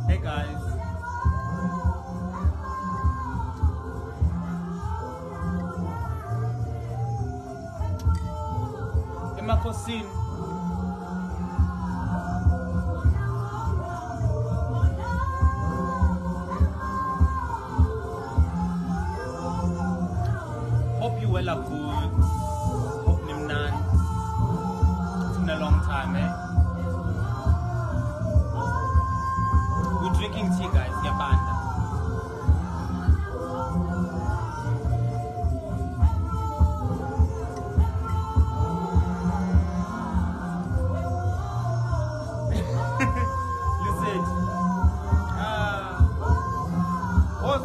Hey guys. Emakhosini. Hope you well are good. Hope nimnandi. It's been a long time, eh? We're drinking tea, guys. Yabanda. Listen. What?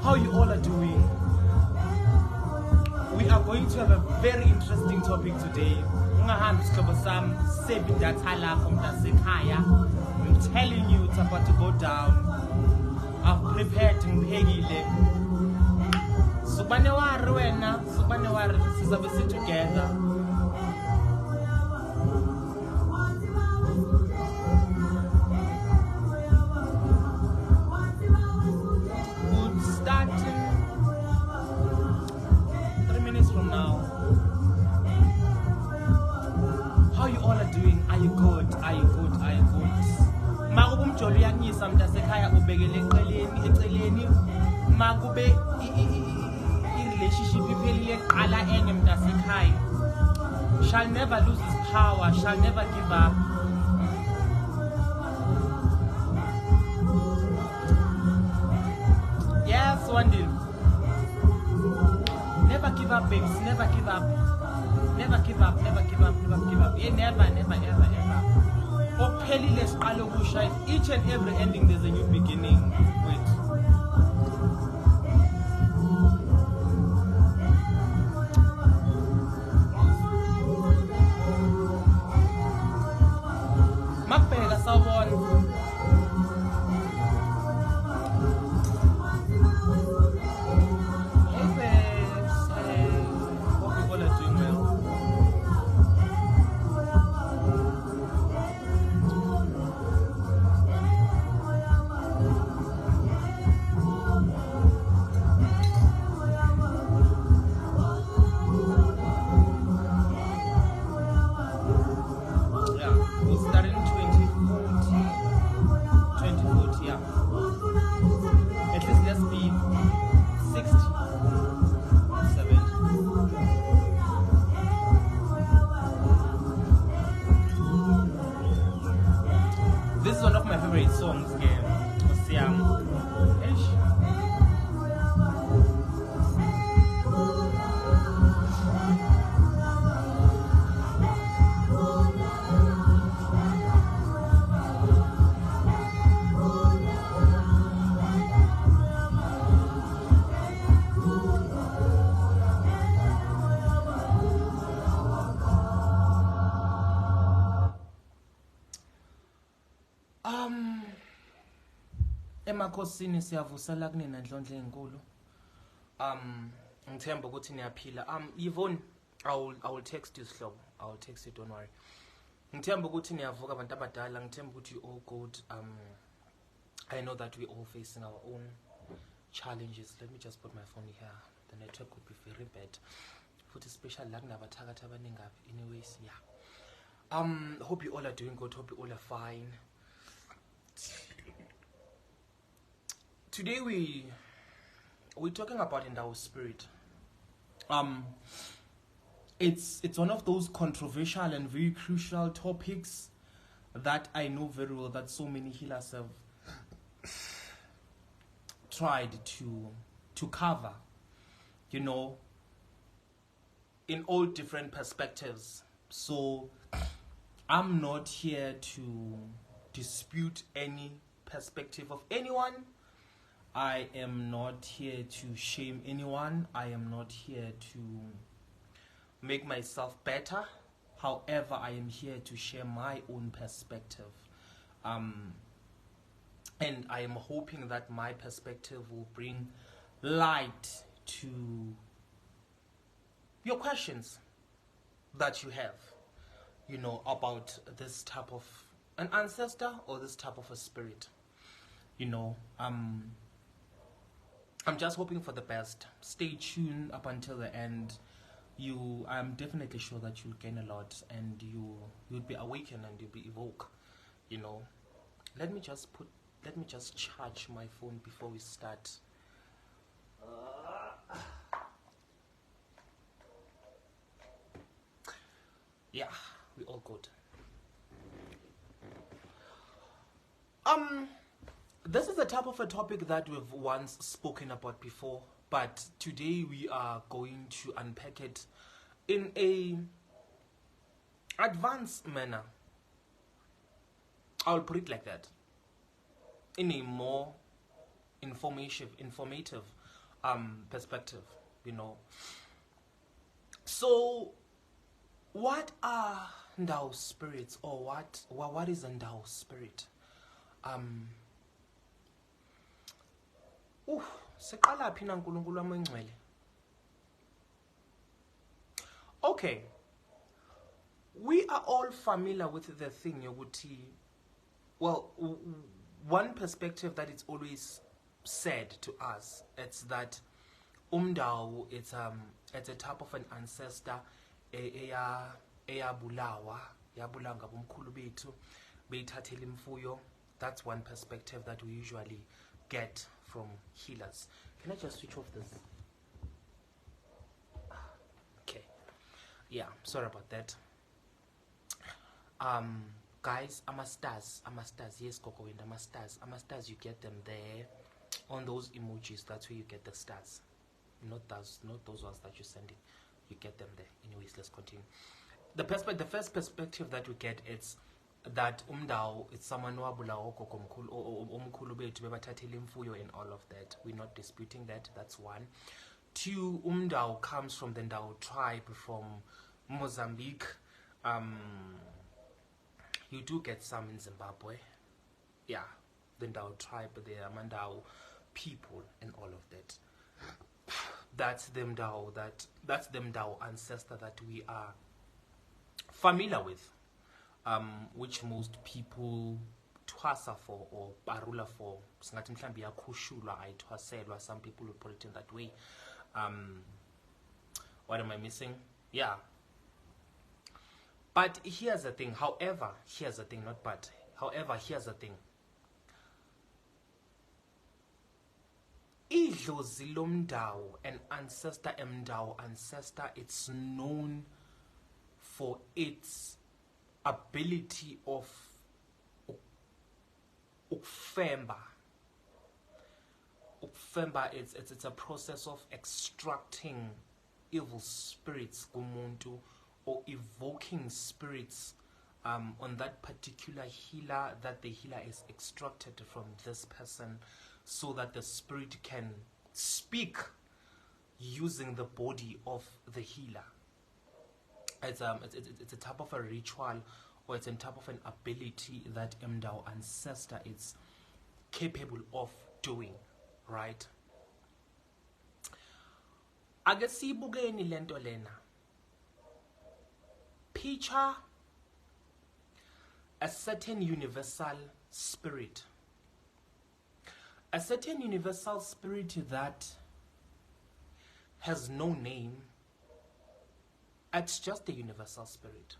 How you all are doing? We are going to have a very interesting topic today. I'm telling you it's about to go down. I've prepared together. From now. How you all are doing? Are you good? Are you good? Are you good? Makube umjolo uyanyisa mntasekhaya ubekele eceleni makube i-relationship iphelile qala enye mntasekhaya shall never lose his power, shall never give up. Yes, Wandile. Never give up, babes. Never give up. Never give up. Never give up. Never give up. Yeah, never, never, ever, ever. Each and every ending, there's a new beginning. Wait. Makbega sawubona. This is one of my favorite songs, emakhosini siyavusela kunina ndlondle enkulu. Ngithemba ukuthi niyaphila. Yvonne, I will text you sihlobo. I will text you, don't worry. Ngithemba ukuthi niyavuka abantu abadala, ngithemba ukuthi you all good. I know that we all facing our own challenges. Let me just put my phone here. The network would be very bad. For special anyways, yeah. Hope you all are doing good. Hope you all are fine. Today we're talking about Mndau spirit. It's one of those controversial and very crucial topics that I know very well that so many healers have tried to cover, you know, in all different perspectives. So I'm not here to dispute any perspective of anyone. I am not here to shame anyone. I am not here to make myself better. However, I am here to share my own perspective. And I am hoping that my perspective will bring light to your questions that you have, you know, about this type of an ancestor or this type of a spirit. You know, I'm just hoping for the best. Stay tuned up until the end. I'm definitely sure that you'll gain a lot, and you'll be awakened and you'll be evoked. You know, let me just charge my phone before we start. Yeah, we all good. This is a type of a topic that we've once spoken about before, but today we are going to unpack it in a advanced manner. I'll put it like that. In a more informative perspective, you know. So, what are Mndau spirits, or what is a Mndau spirit? Okay, we are all familiar with the thing yokuthi, well, one perspective that it's always said to us, it's that Mndau, it's a type of an ancestor eyabulawa yabulanga bomkhulu bethu beyithathela imfuyo. That's one perspective that we usually get from healers. Can I just switch off this? Okay. Yeah, sorry about that. Guys, stars. Yes, Coco, and stars, you get them there on those emojis. That's where you get the stars. Not those ones that you're sending. You get them there. Anyways, let's continue. The first perspective that we get is that Mndau, it's someone who abulawa omkhulu bethu bebathathela imfuyo and all of that. We're not disputing that. That's one. Two, Mndau comes from the Mndau tribe from Mozambique. You do get some in Zimbabwe. Yeah, the Mndau tribe, the Mndau people and all of that. That's the Mndau, that's the Mndau ancestor that we are familiar with, which most people twasa for or barula for. Singathi mhlambi yakhushulwa ayithwaselwa. Some people would put it in that way. What am I missing? Yeah. But here's the thing. However, here's the thing. Not but. However, here's the thing. Idlozi lomndau, an ancestor, Mndau ancestor, it's known for its ability of ukfemba. Ukfemba, it's a process of extracting evil spirits kumuntu, or evoking spirits on that particular healer, that the healer is extracted from this person, so that the spirit can speak using the body of the healer. It's a type of a ritual, or it's a type of an ability that Mndau ancestor is capable of doing, right? Ake siyibukeni lento lena. Picture a certain universal spirit. a certain universal spirit that has no name. It's just a universal spirit.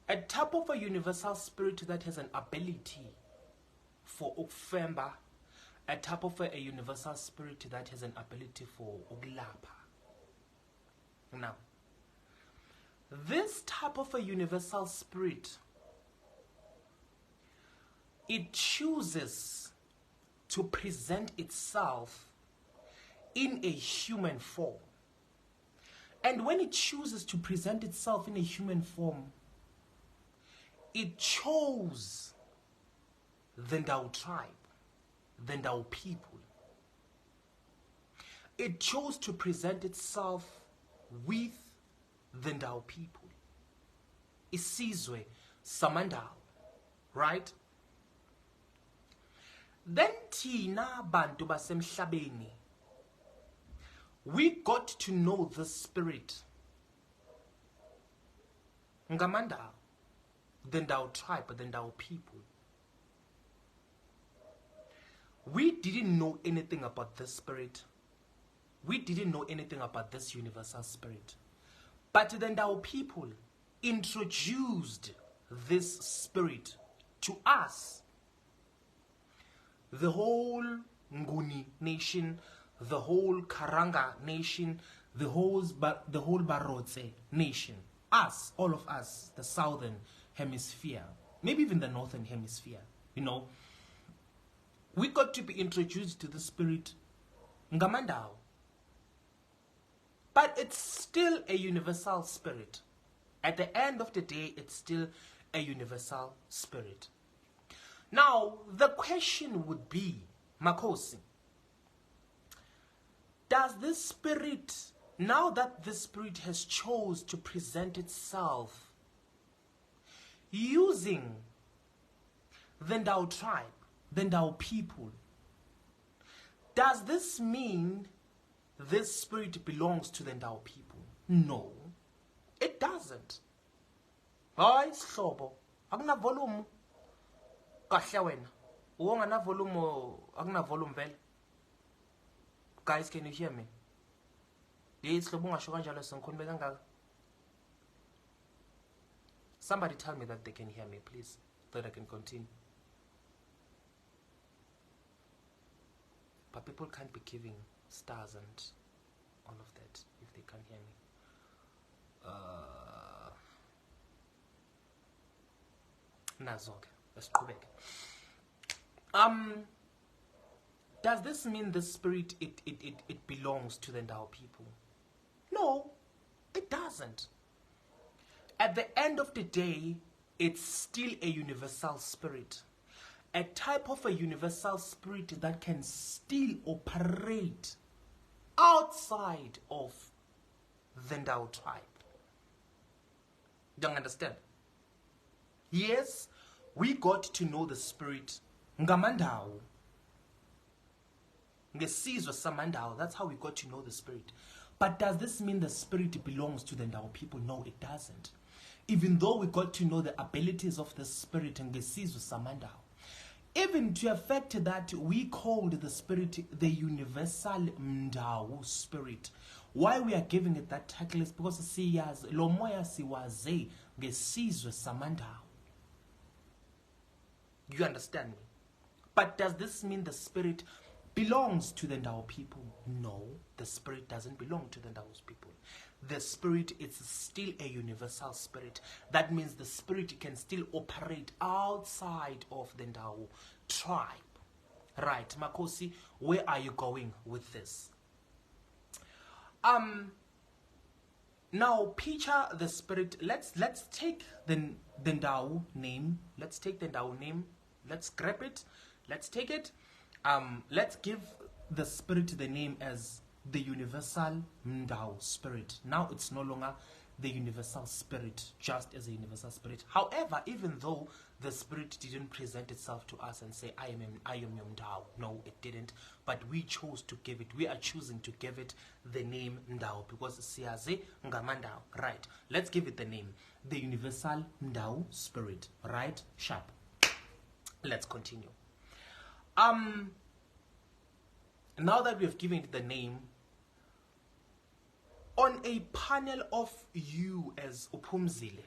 A type of a universal spirit that has an ability for ukufemba, a type of a universal spirit that has an ability for ukulapa. Now, this type of a universal spirit, it chooses to present itself in a human form. And when it chooses to present itself in a human form, it chose the Mndau tribe, the Mndau people. It chose to present itself with the Mndau people. Isizwe samandau, right? Then thina bantu basemhlabeni, we got to know the spirit. Ngamandau, the Mndau tribe, the Mndau people. We didn't know anything about this spirit. We didn't know anything about this universal spirit. But the Mndau people introduced this spirit to us. The whole Nguni nation, the whole Karanga nation, the whole Barotse nation. Us, all of us, the southern hemisphere, maybe even the northern hemisphere, you know, we got to be introduced to the spirit Ngamandau. But it's still a universal spirit. At the end of the day, it's still a universal spirit. Now, the question would be, Makosi, does this spirit, now that this spirit has chose to present itself using the Mndau tribe, the Mndau people, does this mean this spirit belongs to the Mndau people? No, it doesn't. Hayi sihlobo, akuna volume. Kahle wena. Uwongana volume, akuna volume vele. Guys, can you hear me? Somebody tell me that they can hear me, please, so that I can continue. But people can't be giving stars and all of that if they can't hear me. Nazok, let's go back. Does this mean the spirit, it belongs to the Mndau people? No, it doesn't. At the end of the day, it's still a universal spirit. A type of a universal spirit that can still operate outside of the Mndau tribe. Don't understand? Yes, we got to know the spirit Ngamandau. Ngesizwe samandau. That's how we got to know the spirit. But does this mean the spirit belongs to the Mndau people? No, it doesn't. Even though we got to know the abilities of the spirit ngesizwe samandau. Even to effect that we called the spirit the universal Mndau spirit. Why we are giving it that title is because siyazi lo moya siwaze ngesizwe samandau. You understand me? But does this mean the spirit belongs to the Mndau people? No, the spirit doesn't belong to the Mndau people. The spirit is still a universal spirit. That means the spirit can still operate outside of the Mndau tribe. Right, Makosi, where are you going with this? Now picture the spirit. Let's take the Mndau name. Let's take the Mndau name. Let's grab it. Let's take it. Let's give the spirit the name as the universal Mndau spirit. Now it's no longer the universal spirit, just as a universal spirit. However, even though the spirit didn't present itself to us and say, I am your Mndau. No, it didn't. But we chose to give it. We are choosing to give it the name Mndau because siyazi ngamandau. Right. Let's give it the name. The universal Mndau spirit. Right? Sharp. Let's continue. Now that we have given it the name, on a panel of you as Upumzile,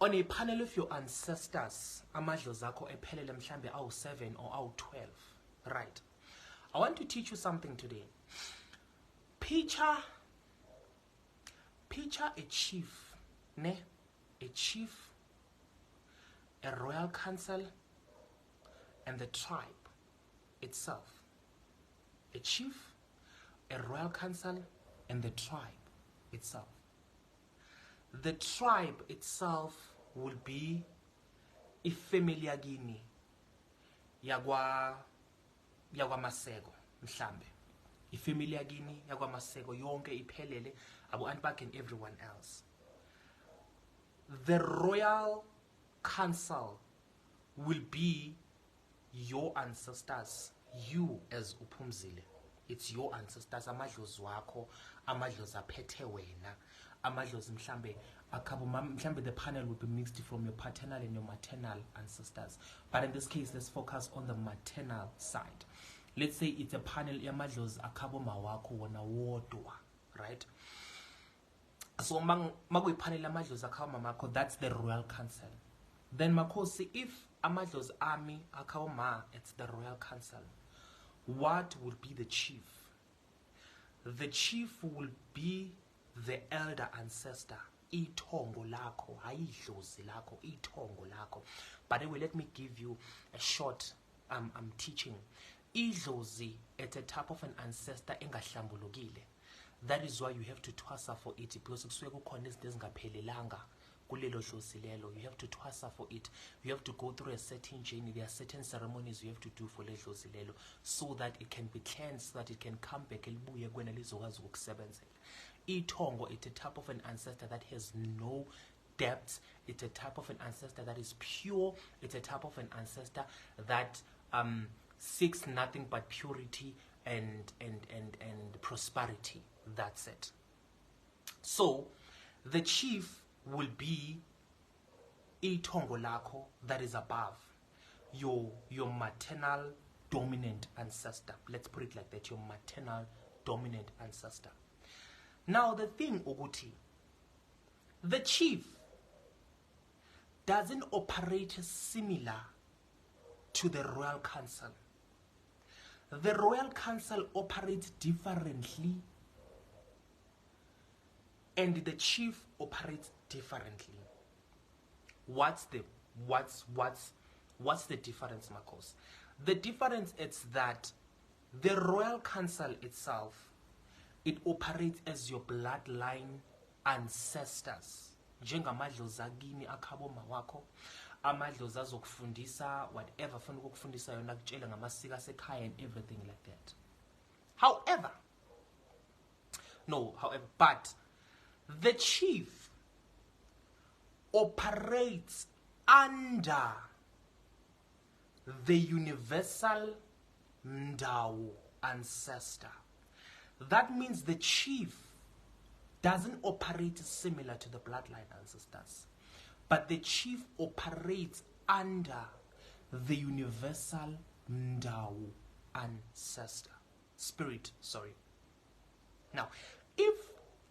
on a panel of your ancestors, amadlo zakho ephelele mhlambe awu 7 or awu 12, right? I want to teach you something today. Picture a chief, ne? A chief, a royal council, and the tribe itself. A chief, a royal council, and the tribe itself. The tribe itself will be ifamily yakini yakwa Masego mhlambe. Ifamily yakini yakwa Masego yonke iphelele abo Anpak and everyone else. The royal council will be your ancestors, you as Upumzile. It's your ancestors, amadlozi wakho, amadlozi aphethe wena, amadlozi mhlambe mhlambe the panel will be mixed from your paternal and your maternal ancestors. But in this case, let's focus on the maternal side. Let's say it's a panel yamadlozi akabo mawakho wona wodwa, right? So magwe panel yamadlozi akabo mamako, that's the royal council. Then makosi, if amadlozi army akabo ma, it's the royal council. What will be the chief? The chief will be the elder ancestor. Itongo lako, haidlozi lako, itongo lako. But anyway, let me give you a short teaching. Idlozi at a type of an ancestor engahlambulukile. That is why you have to twasa for it, because you have to twasa for it. You have to go through a certain journey. There are certain ceremonies you have to do for lelo so that it can be cleansed, so that it can come back. Itongo, it's a type of an ancestor that has no depth. It's a type of an ancestor that is pure. It's a type of an ancestor that seeks nothing but purity and prosperity. That's it. So the chief will be itongo lako that is above your maternal dominant ancestor. Let's put it like that, your maternal dominant ancestor. Now the thing, Uguti, the chief doesn't operate similar to the royal council. The royal council operates differently and the chief operates differently. What's the difference, Marcos? The difference is that the royal council itself, it operates as your bloodline ancestors. Njengamadlozi akini akhabo mawakho, amadlozi azokufundisa whatever funa ukufundisa yona kutshela ngamasiko asekhaya and everything like that. But the chief operates under the universal Mndau ancestor. That means the chief doesn't operate similar to the bloodline ancestors, but the chief operates under the universal Mndau ancestor. Spirit, sorry. Now, if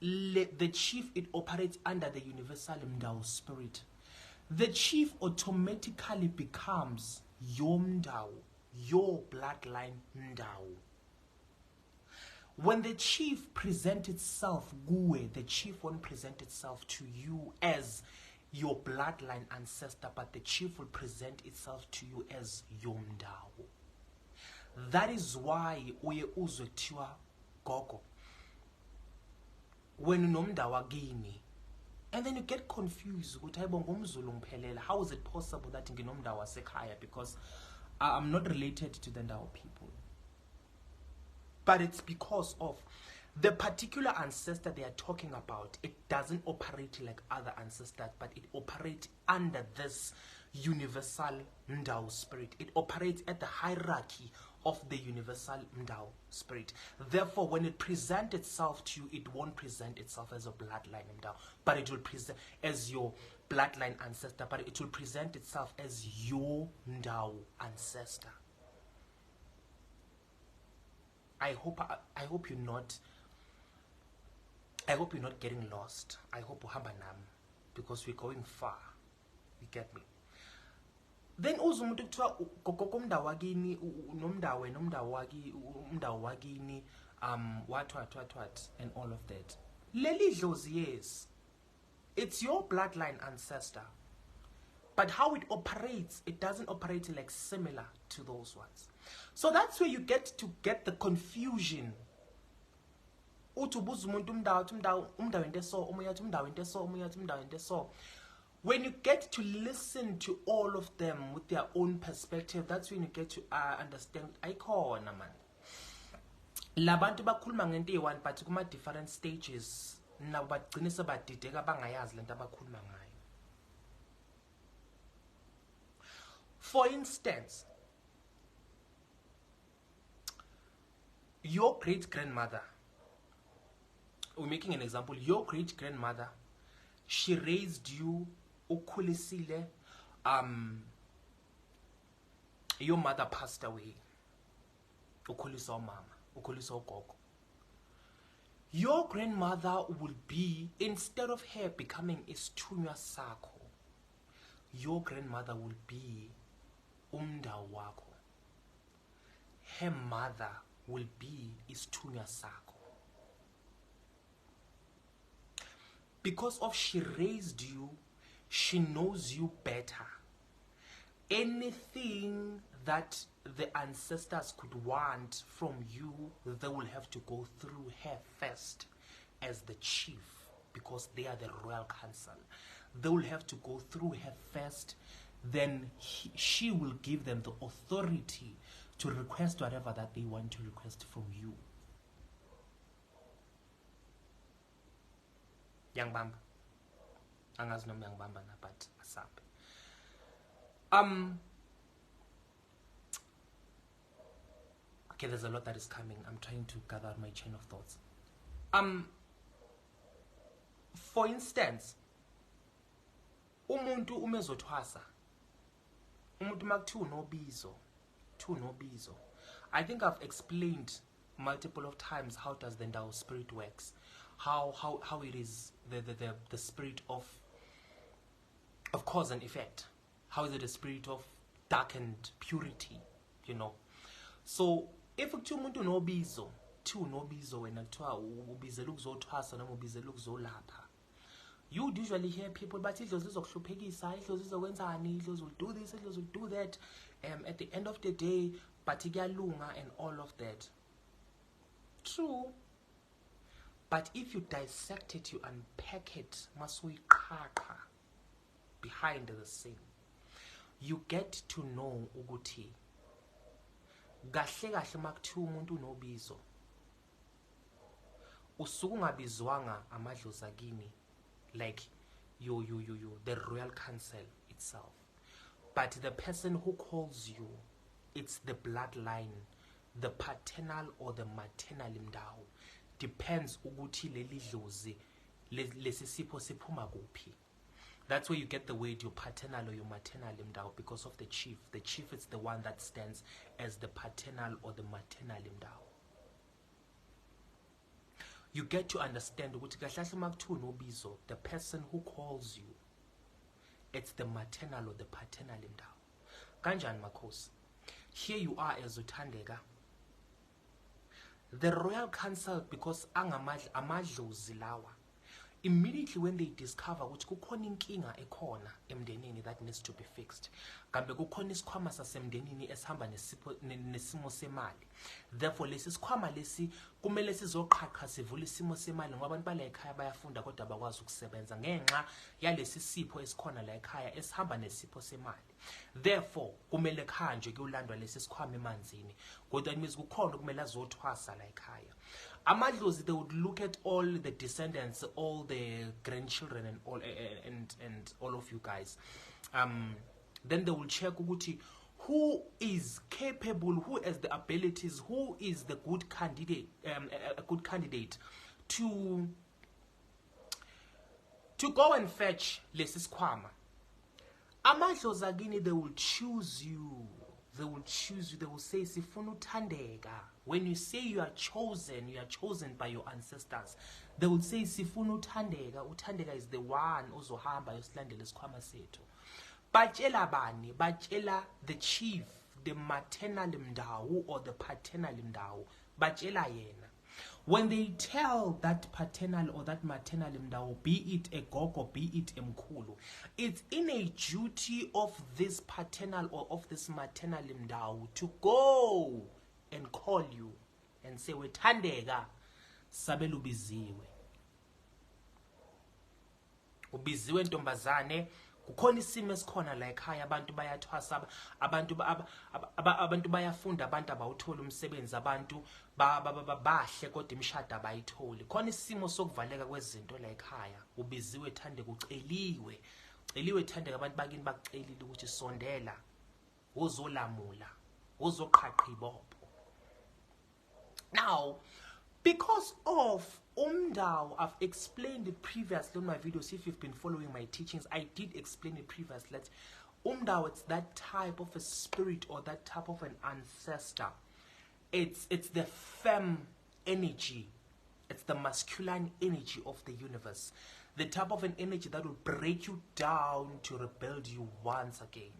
the chief, it operates under the universal Mndau spirit, the chief automatically becomes your Mndau, your bloodline Mndau. When the chief presents itself, the chief won't present itself to you as your bloodline ancestor, but the chief will present itself to you as your Mndau. That is why uye uzothiwa gogo when unomndau wakini, and then you get confused. How is it possible that nginomndau wasekhaya? Because I'm not related to the Ndau people. But it's because of the particular ancestor they are talking about. It doesn't operate like other ancestors, but it operates under this universal Mndau spirit. It operates at the hierarchy of the universal Mndau spirit. Therefore, when it presents itself to you, it won't present itself as a bloodline Mndau, but it will present as your bloodline ancestor, but it will present itself as your Mndau ancestor. I hope you're not getting lost. I hope uhamba nami, because we're going far. You get me? Then uzumuntu kuthiwa gogo Mndau wakini nomndawo umndawo wakini what and all of that. Leli dlozi, yes, it's your bloodline ancestor, but how it operates, it doesn't operate like similar to those ones. So that's where you get the confusion. When you get to listen to all of them with their own perspective, that's when you get to understand. Ayikhona man. Labantu bakhuluma ngento eyi-one, but kuma different stages nabo bagcine sebadideka bangayazi lento abakhuluma ngayo. For instance, your great-grandmother, we're making an example, your great-grandmother, she raised you, ukhulisile, your mother passed away, ukhulisa umama, ukhulisa ugogo. Your grandmother will be, instead of her becoming isithunywa sakho, your grandmother will be umndau wakho. Her mother will be isithunywa sakho. Because of she raised you, she knows you better. Anything that the ancestors could want from you, they will have to go through her first as the chief, because they are the royal council. They will have to go through her first, then she will give them the authority to request whatever that they want to request from you. Young Bamba. Angazi noma Young Bamba na, but asabe. Okay, there's a lot that is coming. I'm trying to gather my chain of thoughts. For instance, umuntu umezothwasa. Umuntu makuthiwa unobizo. I think I've explained multiple of times how does the Mndau spirit works. How it is the spirit of cause and effect. How is it a spirit of darkened purity, you know? So if umuntu unobizo, wena kuthiwa ubizela ukuzothwasa noma ubizela ukuzolapha, you would usually hear people, but idlozi lizokuhluphekisa, idlozi lizokwenzani, idlozi will do this, idlozi will do that, at the end of the day, but kuyalunga and all of that. True. But if you dissect it, you unpack it, masuyiqhaqha behind the scene, you get to know ukuthi kahle kahle makuthiwa umuntu unobizo, usuke ungabizwanga amadlozi akini, like you the royal council itself, but the person who calls you, it's the bloodline, the paternal or the maternal Mndau. Depends ukuthi leli dlozi lesisipho siphuma kuphi. That's where you get the word your paternal or your maternal Mndau, because of the chief. The chief is the one that stands as the paternal or the maternal Mndau. You get to understand ukuthi kahle makuthiwa unobizo, the person who calls you, it's the maternal or the paternal Mndau. Kanjani makhosi? Here you are as uThandeka. The royal council, because amadlozi lawa, immediately when they discover ukuthi kukhona inkinga ekhona emndenini that needs to be fixed, kambe kukhona isikhwama sasemndenini esihamba nesimo semali, therefore lesi sikhwama lesi kumele sizoqhaqha sivule isimo semali, ngoba abantu bala ekhaya bayafunda kodwa bakwazi ukusebenza ngenxa yalesi sipho esikhona la ekhaya esihamba nesipho semali. Therefore kumele khanjwe kuyolandwa lesi sikhwama emanzini, kodwa imizi kukhona kumele azothwasa la ekhaya. Amadlozi, they would look at all the descendants, all the grandchildren and all of you guys. Then they will check ukuthi who is capable, who has the abilities, who is the good candidate, a good candidate to to go and fetch lesi sikhwama. Amadlozi akini, they will choose you. They will choose you. They will say, sifuna uthandeka. When you say you are chosen by your ancestors. They will say, sifuna uthandeka. Uthandeka is the one ozohamba yosilandela isikhwama sethu. Batshela bani? Batshela the chief, the maternal Mndau or the paternal Mndau. Batshela yena. When they tell that paternal or that maternal Mndau, be it a gogo, be it a mkhulu, it's in a duty of this paternal or of this maternal Mndau to go and call you and say, wethandeka, sabela ubiziwe. Ubiziwe ntombazane. Kukhona isimo esikhona la ekhaya, abantu bayathwasa, abantu bayafunda, abantu abawuthola umsebenzi, abantu bahle kodwa imishado abayitholi. Khona isimo sokuvaleka kwezinto la ekhaya. Ubiziwe thandeka, uceliwe thandeka, abantu bakini bakucelile ukuthi sondela uzolamula, uzoqhaqha ibopho. Now, because of Mndau, I've explained it previously on my videos. If you've been following my teachings, I did explain it previously. That Mndau, it's that type of a spirit or that type of an ancestor. It's the femme energy. It's the masculine energy of the universe. The type of an energy that will break you down to rebuild you once again.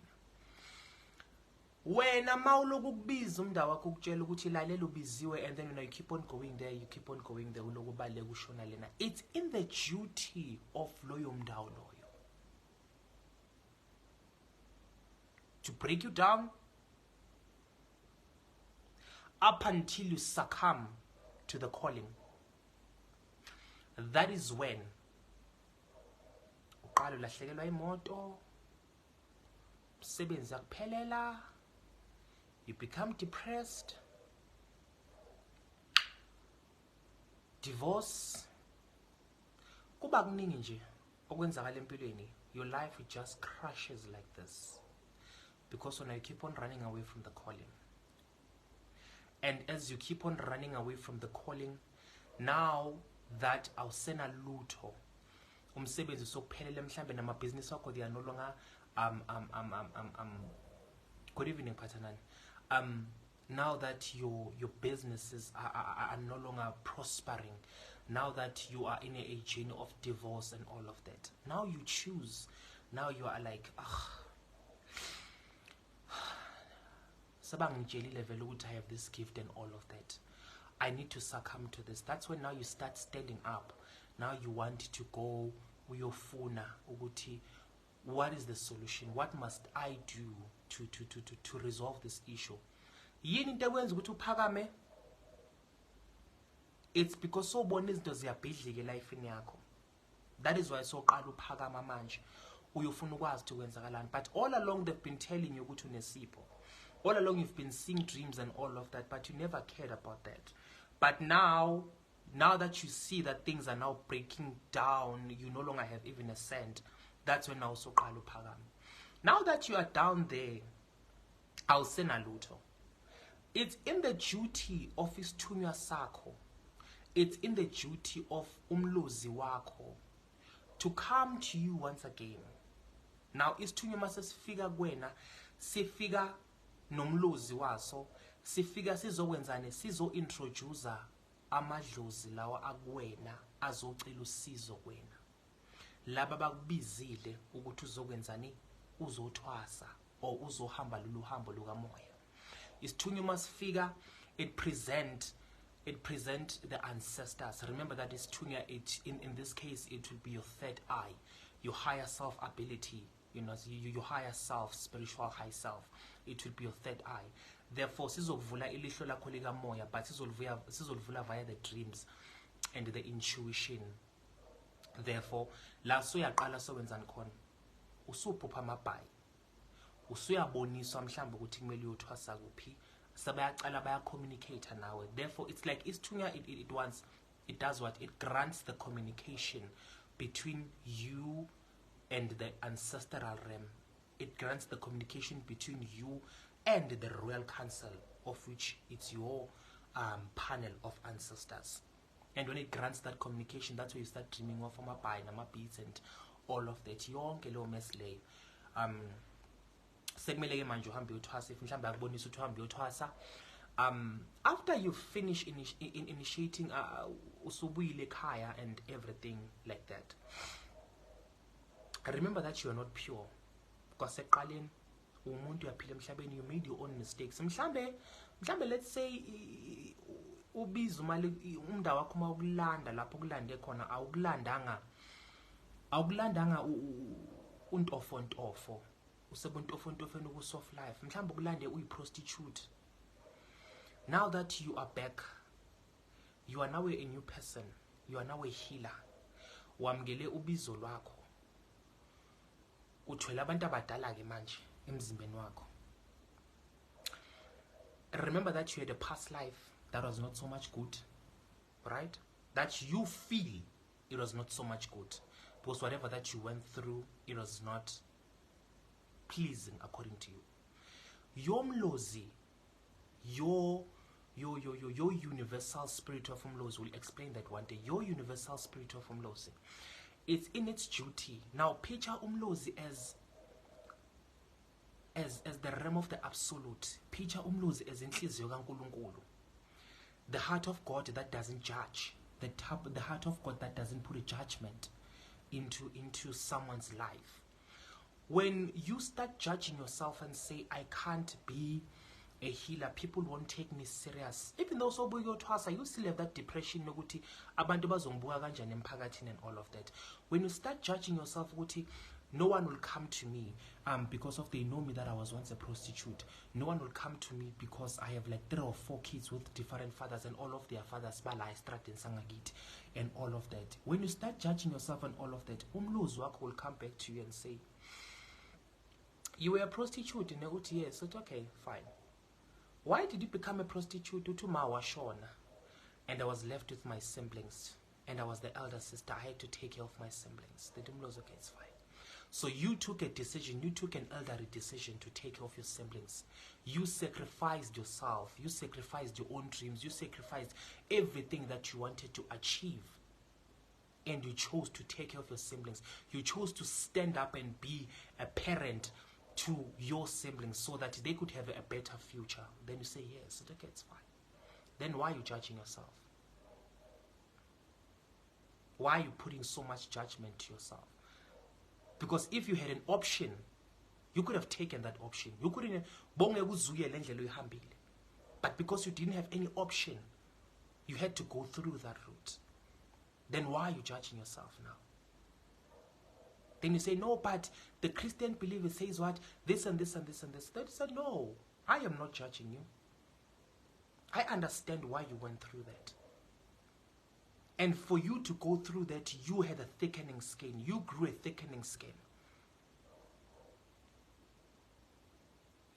When amawuloku kubiza Mndau wakho ukutshela ukuthi lalela ubiziwe, and then you keep on going there, uloku baleka ushona lena. It's in the duty of loyo Mndau loyo to break you down up until you succumb to the calling. That is when uqala ulahlekelwa imoto, umsebenzi yakuphelela, you become depressed, divorce, kuba kuningi nje okwenzakala empilweni. Your life, it just crashes like this because when you keep on running away from the calling, and as you keep on running away from the calling, now that awusena lutho, umsebenzi sokuphelela mhlambe namabhizinisi wakho, they are no longer good evening Pathanani. Now that your businesses are no longer prospering, now that you are in a journey of divorce and all of that, now you choose, now you are like, sabangitshelile vele ukuthi I have this gift and all of that, I need to succumb to this. That's when now you start standing up. Now you want to go uyofuna ukuthi, what is the solution? What must I do to resolve this issue? Yini into ekwenza ukuthi uphakame? It's because sobona izinto ziyabhidlika elifeni yakho. That is why soqala uphakama manje uyofuna ukwazi ukuthi kwenzakalani. But all along they've been telling you ukuthi unesipho. All along you've been seeing dreams and all of that, but you never cared about that. But now that you see that things are now breaking down, you no longer have even a cent. That's when now soqala uphakame. Now that you are down there, awusena lutho. It's in the duty of isithunywa sakho. It's in the duty of umlozi wakho to come to you once again. Now isithunywa mase sifika kuwena, sifika nomlozi waso, sifika sizokwenzane, sizo-introduce amadlozi lawa akuwena azocela usizo kuwena. Laba bakubizile ukuthi uzokwenzani, uzothwasa or uzohamba lolu hambo lukamoya. Isithunywa masifika, it present the ancestors. Remember that isithunywa, in this case it will be your third eye, your higher self ability, your higher self, spiritual high self. It will be your third eye. Therefore sizokuvula ilihlo lakho likamoya, but sizolivula via the dreams and the intuition. Therefore la soyaqala sowenzani khona, usuphupha amabhayi, usuyaboniswa mhlawumbe ukuthi kumele uyothwasa kuphi, sebayaqala bayacommunicate nawe. Therefore it's like isithunywa, it does what? It grants the communication between you and the ancestral realm. It grants the communication between you and the royal council, of which it's your panel of ancestors. And when it grants that communication, that's where you start dreaming of ama-bi, nama-beats, and all of that. Yonke leyo mess leyo. Sekumele-ke manje uhambe uyothwasa, if mhlawumbe akubonisa ukuthi uhambe uyothwasa. After you finish initiating usubuyile ekhaya and everything like that, remember that you are not pure. Because eqaleni umuntu uyaphila emhlabeni, you made your own mistakes. Mhlambe let's say ubiza imali umnda wakho uma ukulanda lapho kulande khona awukulandanga untofontofo usebuntofontofeni ku soft life. Mhlambe ukulande uyi-prostitute. Now that you are back, you are now a new person, you are now a healer. Wamgele ubizo lwakho, uthwele abantu abadala ke manje emzimbeni wakho. Remember that you had a past life that was not so much good, right? That you feel it was not so much good, because whatever that you went through, it was not pleasing according to you. Your mlozi, your universal spirit of umlozi, will explain that one day. Your universal spirit of umlozi, it's in its duty. Now picture umlozi as the realm of the absolute. Picture umlozi as inhliziyo kaNkulunkulu, the heart of God that doesn't judge, the heart of God that doesn't put a judgment into someone's life. When you start judging yourself and say, I can't be a healer, people won't take me serious. Even though so you still have that depression, abantu bazongibuka kanjani emphakathini and all of that. When you start judging yourself, no one will come to me because of they know me that I was once a prostitute. No one will come to me because I have like 3 or 4 kids with different fathers, and all of their fathers bala Strat and Sangagit and all of that. When you start judging yourself and all of that, umlozi wakho will come back to you and say, you were a prostitute in a yes, it's okay, fine. Why did you become a prostitute? Due to Mawashona. And I was left with my siblings. And I was the elder sister. I had to take care of my siblings. The Dumlo was okay, it's fine. So you took a decision, you took an elderly decision to take care of your siblings. You sacrificed yourself, you sacrificed your own dreams, you sacrificed everything that you wanted to achieve. And you chose to take care of your siblings. You chose to stand up and be a parent to your siblings so that they could have a better future. Then you say, yes, okay, it's fine. Then why are you judging yourself? Why are you putting so much judgment to yourself? Because if you had an option, you could have taken that option. You couldn't, but because you didn't have any option, you had to go through that route. Then why are you judging yourself now? Then you say, no, but the Christian believer says what? This and this and this and this. Then you said, no, I am not judging you. I understand why you went through that. And for you to go through that, you had a thickening skin. You grew a thickening skin.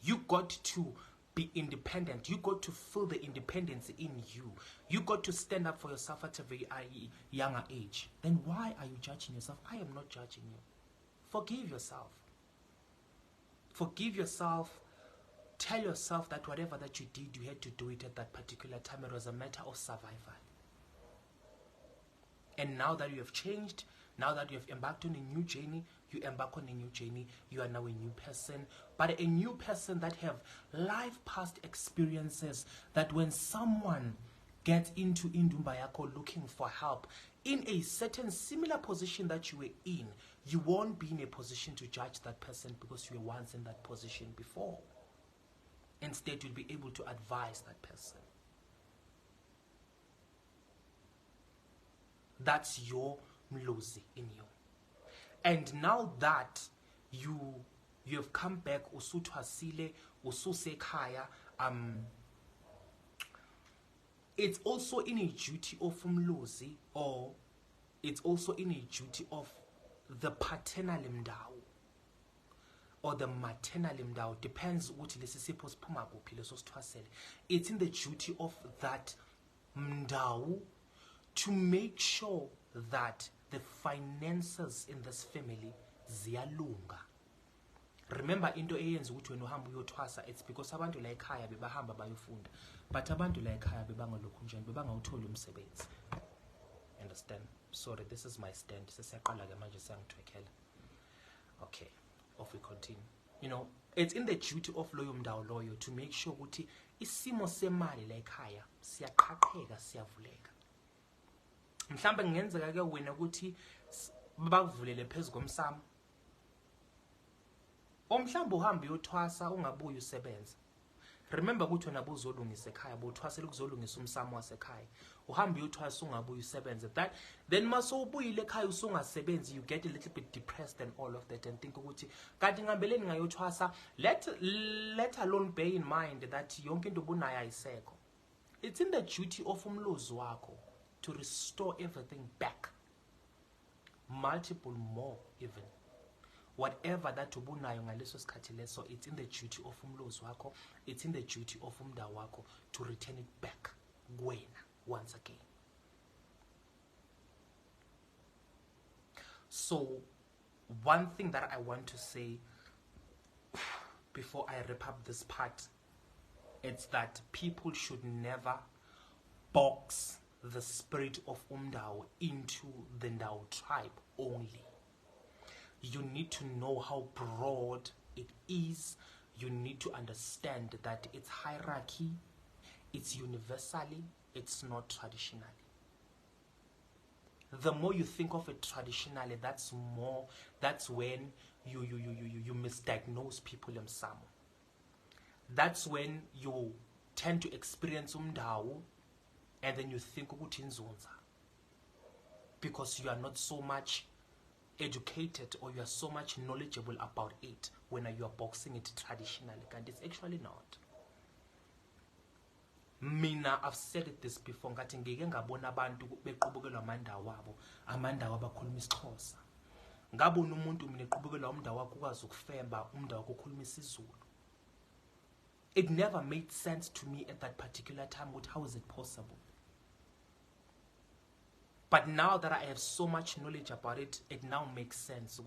You got to be independent. You got to feel the independence in you. You got to stand up for yourself at a very younger age. Then why are you judging yourself? I am not judging you. Forgive yourself. Forgive yourself. Tell yourself that whatever that you did, you had to do it at that particular time. It was a matter of survival. And now that you have changed, now that you have embarked on a new journey, you embark on a new journey, you are now a new person, but a new person that have life past experiences, that when someone gets into Indumba Yako looking for help in a certain similar position that you were in, you won't be in a position to judge that person because you were once in that position before. Instead, you'll be able to advise that person. That's your mlozi in you. And now that you have come back, usuthwasile, ususekhaya, it's also in a duty of umlozi, or it's also in a duty of the paternal Mndau or the maternal Mndau. Depends what lesisipho siphuma kuphi leso sithwasele. It's in the duty of that Mndau to make sure that the finances in this family ziyalunga. Remember into eyenza ukuthi wena uhamba uyothwasa, it's because abantu la ekhaya bebahamba bayofunda, but abantu la ekhaya bebangalokhu njani, bebangawutholi umsebenzi. understand? Sorry, this is my stand. Okay, off we continue. You know, it's in the duty of Mndau lawyer to make sure ukuthi isimo semali la ekhaya siyaqhaqheka siyavuleka. Mhlambe ngenzeka ke wena ukuthi bakuvulele phezulu komsamo. Omhlambe uhambe uyothwasa ungabuyi usebenza. Remember ukuthi wena buzolungisa ekhaya, bothwasela ukuzolungisa umsamo wasekhaya. Uhambe uyothwasa ungabuyi usebenza. That then maso ubuyile ekhaya usungasebenzi, you get a little bit depressed and all of that and think ukuthi kanti ngambeleni ngayothwasa. Let alone bear in mind that yonke into obunayo ayisekho. It's in the duty of umlozi wakho to restore everything back. Multiple more even. Whatever that ubunayo ngaleso sikhathi leso, it's in the duty of umlozi wakho, it's in the duty of Mndau wakho to return it back kuwena once again. So one thing that I want to say before I wrap up this part, it's that people should never box the spirit of Mndau into the Mndau tribe only. You need to know how broad it is. You need to understand that it's hierarchy, it's universally, it's not traditionally. The more you think of it traditionally, that's when you misdiagnose people in some. That's when you tend to experience Mndau and then you think ukuthi inzonza, because you are not so much educated or you are so much knowledgeable about it when you are boxing it traditionally, and it's actually not. Mina, I've said it this before, ngathi ngeke ngabona abantu bequbukelwa amandau wabo, amandau abakhuluma isiXhosa. Ngabona umuntu mina equbukelwa umndau wakhe ukwazi ukufemba umndau wakhe ukhuluma isiZulu. It never made sense to me at that particular time. How is it possible? But now that I have so much knowledge about it, it now makes sense.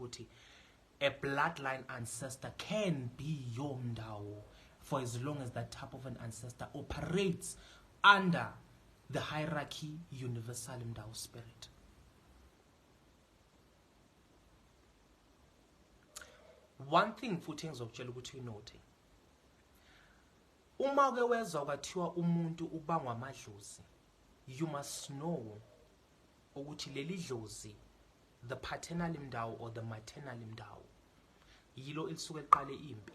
A bloodline ancestor can be your Mndau for as long as that type of an ancestor operates under the hierarchy universal Mndau spirit. One thing futhi ngizokutshela ukuthi unote. Uma ke wezwa kwathiwa umuntu ubangwa amadlozi, you must know ukuthi leli dlozi, the paternal Mndau or the maternal Mndau, yilo elisuke liqale impi.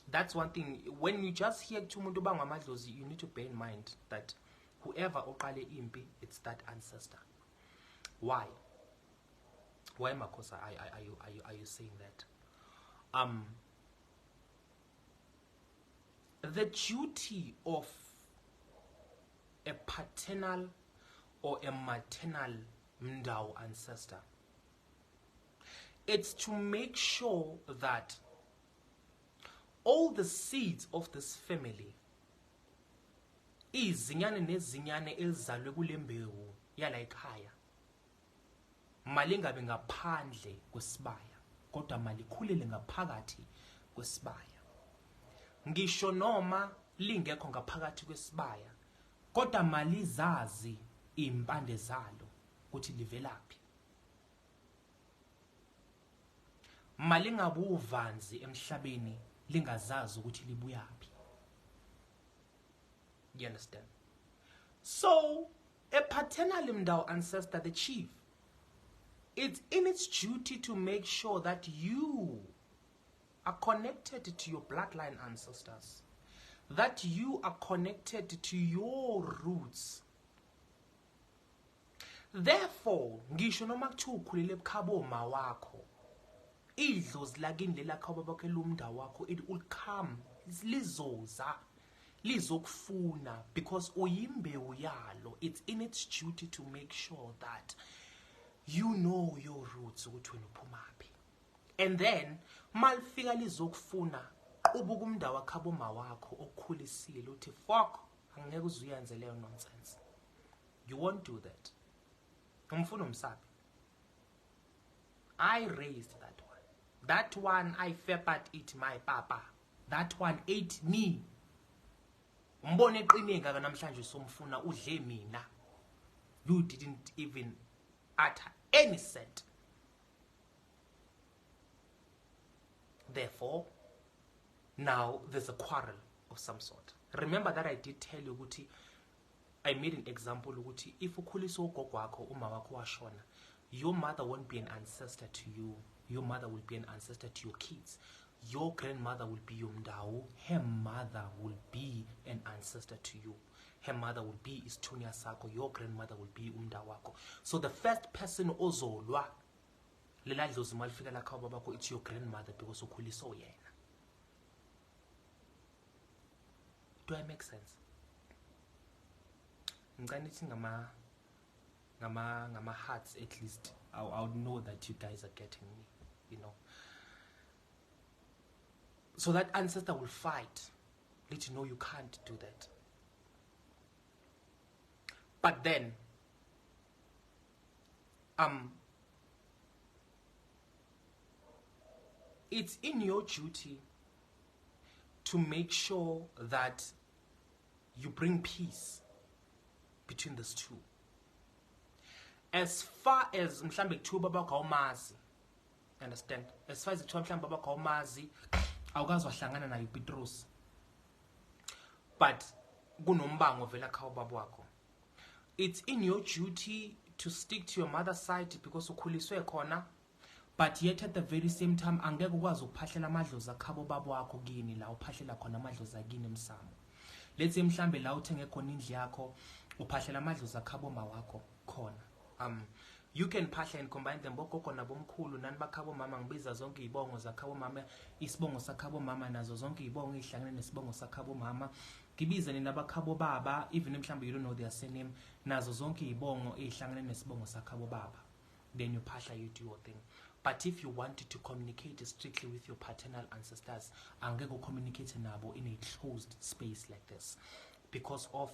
That's one thing. When you just hear to umuntu ubangwa amadlozi, you need to bear in mind that whoever oqale impi, it's that ancestor. Why? Why, Makosa, are you saying that? The duty of a paternal or a maternal Mndau ancestor, it's to make sure that all the seeds of this family izinyane nezinyane ezalwe kule mbewu yala ekhaya malingabe ngaphandle kwesibaya kodwa malikhulele ngaphakathi kwesibaya. Ngisho noma lingekho ngaphakathi kwesibaya kodwa malizazi impande zalo ukuthi livelaphi. Malingabuvanzi emhlabeni lingazazi ukuthi libuyaphi. You understand? So a paternal Mndau ancestor, the chief, it's in its duty to make sure that you are connected to your bloodline ancestors, that you are connected to your roots. Therefore, ngisho noma kuthiwa ukhulele ebukhabo ma wakho, idlozi lakini lelakho babakhe lumndau wakho, it will come, lizoza, lizokufuna, because uyimbewu yalo. It's in its duty to make sure that you know your roots ukuthi wena uphumaphi. And then malifika lizokufuna ubuka umndau wakhabo ma wakho okhulisile uthi fuck angeke uzuyenze leyo nonsense. You won't do that. Umfuna umsabi. I raised that one. That one I fed it my papa. That one ate me. Umbone eqineka namhlanje somfuna udle mina You didn't even utter any cent. Therefore, now there's a quarrel of some sort. Remember that I did tell you, Guti, I made an example, Guti, if ukhuliso ugogo wakho uma wakho washona, your mother won't be an ancestor to you. Your mother will be an ancestor to your kids. Your grandmother will be your Mndau. Her mother will be an ancestor to you. Her mother will be Istunya Sako. Your grandmother will be Mndau wako. So the first person ozolwa lela dlozi malifika la khaba babako, it's your grandmother, because ukhuliso yena. Do I make sense? Ngani ngama hearts, at least I would know that you guys are getting me, you know. So that ancestor will fight, let you know you can't do that. But then it's in your duty to make sure that you bring peace between these two. As far as mhlambe kuthiwa baba kawumazi, understand? As far as kuthiwa mhlambe baba kawumazi, awukazi wahlangana naye uPetrus. But kunombango vela khawo baba wakho. It's in your duty to stick to your mother's side because ukhuliswe khona, but yet at the very same time angeke ukwazi ukuphahlela amadlozi akhabo baba wakho kini la uphahlela khona amadlozi akini emsamo. Let's say mhlambe la uthenge khona indlu yakho uphahlela amadlozi akhabo ma wakho khona. You can phahla and combine them bogogo nabomkhulu nani bakhabo mama ngibiza zonke izibongo zakhabo mama, isibongo sakhabo mama nazo zonke izibongo ihlangene nesibongo sakhabo mama, ngibiza nina bakhabo baba, even mhlambe you don't know their surname, nazo zonke izibongo ihlangene nesibongo sakhabo baba. Then you phahla, you do your thing. But if you wanted to communicate strictly with your paternal ancestors, angeke communicate nabo in a closed space like this because of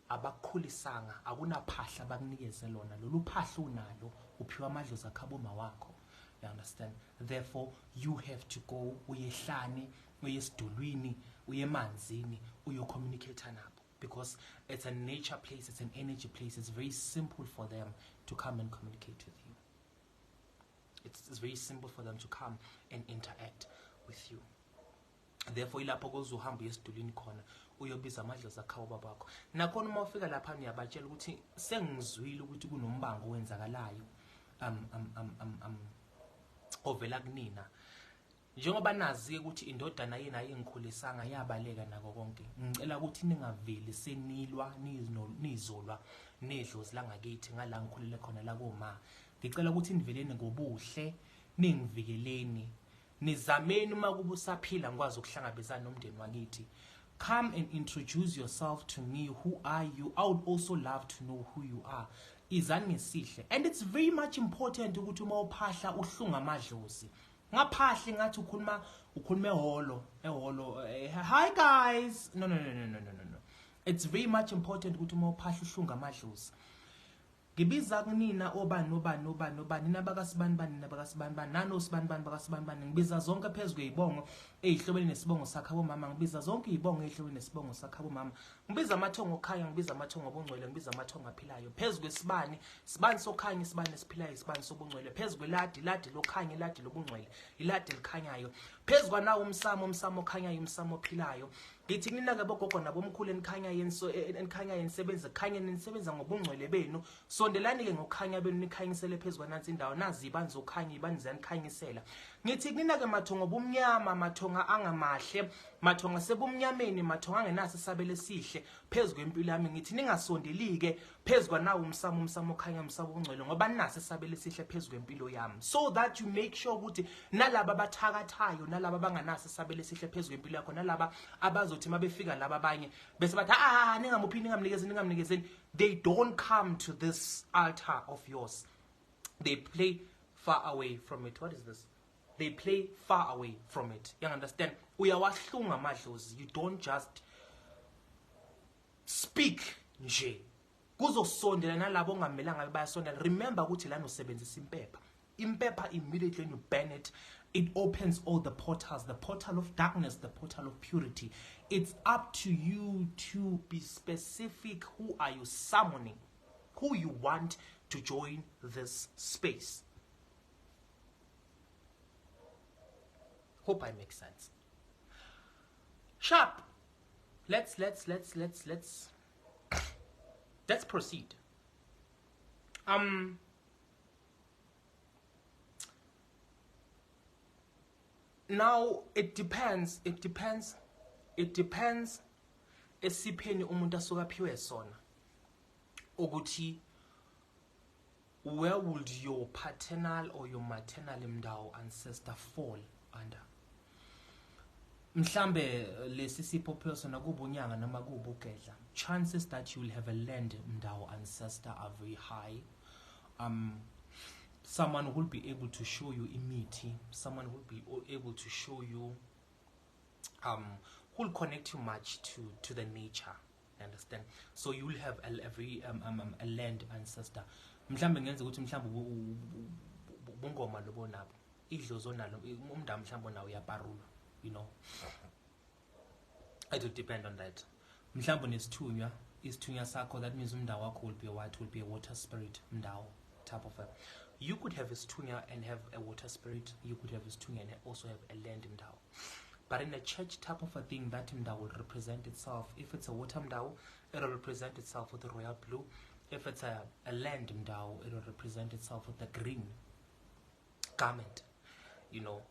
abakhulisanga akunaphahla bakunikeze lona, lolu phahla unalo uphiwa amadlozi akhabo mawakho. You understand? Therefore you have to go uyehlane, uyesidulwini, uyemanzini, uyocommunicate nabo, because it's a nature place, it's an energy place. It's very simple for them to come and communicate with you. It's very simple for them to come and interact with you. Therefore ilapho kozuhamba yesidulini khona uyobiza amadlozi akhawo babakho. Nakhona uma ufika lapha niyabatshela ukuthi sengizwile ukuthi kunombango owenzakalayo ovela kunina. Njengoba nazi ukuthi indodana yena ayingikhulisanga yabaleka nako konke, ngicela ukuthi ningaveli senilwa nizolwa nedlozi langakithi ngala ngikhulele khona la koma. Ngicela ukuthi niveleni ngobuhle, ningivikeleni, nizameni uma kuba usaphila ngikwazi ukuhlangabezana nomndeni wakithi. Come and introduce yourself to me. Who are you? I would also love to know who you are. Izani ngesihle. And it's very much important ukuthi uma uphahla uhlunga amadlozi. Ngaphahla ngathi ukhuluma eholo. Hi guys. No. It's very much important ukuthi uma uphahla uhlunga amadlozi. Ngibiza kunina obani nabakasibani nano sibani bakasibani, ngibiza zonke phezulu izibongo ezihlobene nesibongo sakhabo mama, ngibiza zonke izibongo ezihlobene nesibongo sakhabo mama, ngibiza amathongo okhaya, ngibiza amathongo obungcwele, ngibiza amathongo aphilayo phezulu kwesibani, sibani sokhanya, isibani esiphilayo, isibani sobungcwele, phezulu kweladi lokhanya, iladi lobungcwele, iladi likhanyayo, phezulu kwanawo umsamo okhanyayo, umsamo ophilayo. Ngithi nina ke bogogo nabomkhulu enikhanya yenisebenza khanya nisebenza ngobungcwele benu, sondelani ke ngokukhanya benu nikhanyisele phezulu kwanansi indawo, nazi ibani zokhanya, ibani ziyanikhanyisela. Ngithi nina ke mathongo obumnyama, mathonga angamahle, mathonga sebumnyameni, mathonga angenaso isabelo esihle phezulu kwempilo yami, ngithi ningasondelike phezulu kwanawo umsamo okhanya, umsamo obungcwele, ngoba ninaso isabelo esihle phezulu kwempilo yami, so that you make sure ukuthi nalaba abathakathayo, nalaba abanganaso isabelo esihle phezulu kwempilo yakho, nalaba abazothi mabefika laba abanye bese bathi ningamnikezeni, they don't come to this altar of yours. They play far away from it. What is this? They play far away from it. You understand? Uyawahlunga amadlozi. You don't just speak nje. Kuzosondela nalabo ongamelanga bayasondela. Remember ukuthi lana usebenzisa impepha. Impepha immediately when you burn it, it opens all the portals, the portal of darkness, the portal of purity. It's up to you to be specific. Who are you summoning? who you want to join this space. Hope I make sense. Sharp. Let's proceed. Now it depends esipheni umuntu asuka phiwe sona ukuthi where would your paternal or your maternal Mndau ancestor fall under. Mhlambe lesi sipho person akuba unyanga noma kuba ugedla, chances that you will have a land Mndau ancestor are very high. Someone will be able to show you imiti, someone will be able to show you will connect you much to the nature, understand? So you will have a very a land ancestor. Mhlambe ngenze ukuthi mhlambe bungoma lobo nabo idlozo nalo umndam mhlambe nawo uyaparula, you know. It would depend on that. Mhlambe nesithunywa, isithunywa sakho, that means umndau wakho will be what, will be a water spirit Mndau type of a. You could have a stunya and have a water spirit. You could have a stunya and also have a land Mndau. But in a church type of a thing, that Mndau will represent itself. If it's a water Mndau, it will represent itself with the royal blue. If it's a land Mndau, it will represent itself with the green garment. You know,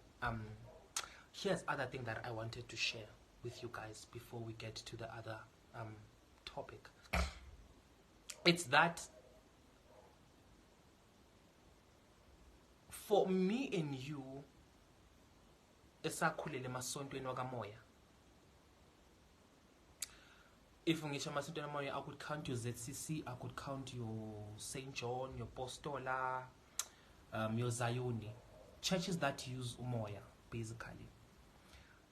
here's other thing that I wanted to share with you guys before we get to the other topic. It's that for me and you, esakhulele emasontweni wakamoya. If ngisho emasontweni wakamoya, I could count your ZCC, I could count your St. John, your Postola, your Zayoni, churches that use umoya basically.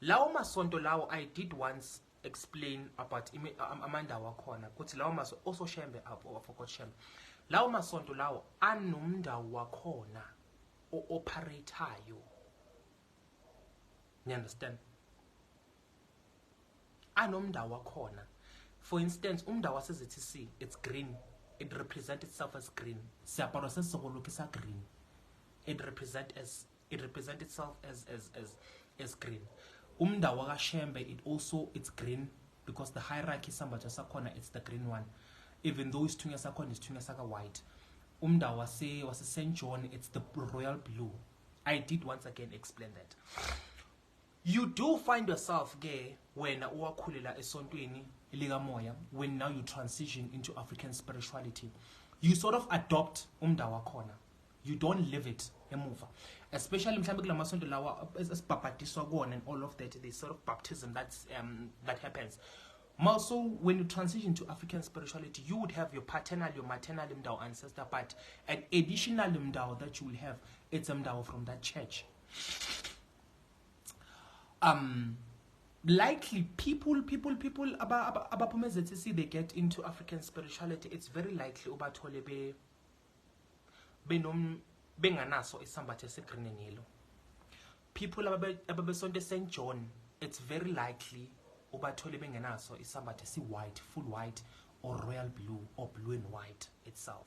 Lawo masonto lawo, I did once explain about Amanda wakhona kuthi lawo maso also shembe apho, I forgot shembe. Lawo masonto lawo anomndau wakhona o-operatayo. You understand? Anomndau wakhona. For instance, umndau wase-ZTC, it's green. It represents itself as green. Seaparo se segolo ke sa green. It represents itself as green. Umndau wa Shembe, it's green because the hierarchy sambaja sakhona, it's the green one. Even though it's tunya sakhona, it's tunya saka white. Mndau was a St. John, it's the royal blue. I did once again explain that. You do find yourself gay when uwakhulela esontweni likamoya, when now you transition into African spirituality. You sort of adopt umndau wakhona. You don't live it emuva. Especially mhlambe kula masonto lawa esibhabhadiswa kuwona and all of that, the sort of baptism that happens. Also, when you transition to African spirituality, you would have your paternal, your maternal Mndau ancestor, but an additional Mndau that you will have, it's a Mndau from that church. Likely people see they get into African spirituality, it's very likely ubathole benganaso isambatho esegreen. People ababesonto St. John, it's very likely ubathole bengenaso isambatho esi-white, full white, or royal blue, or blue and white itself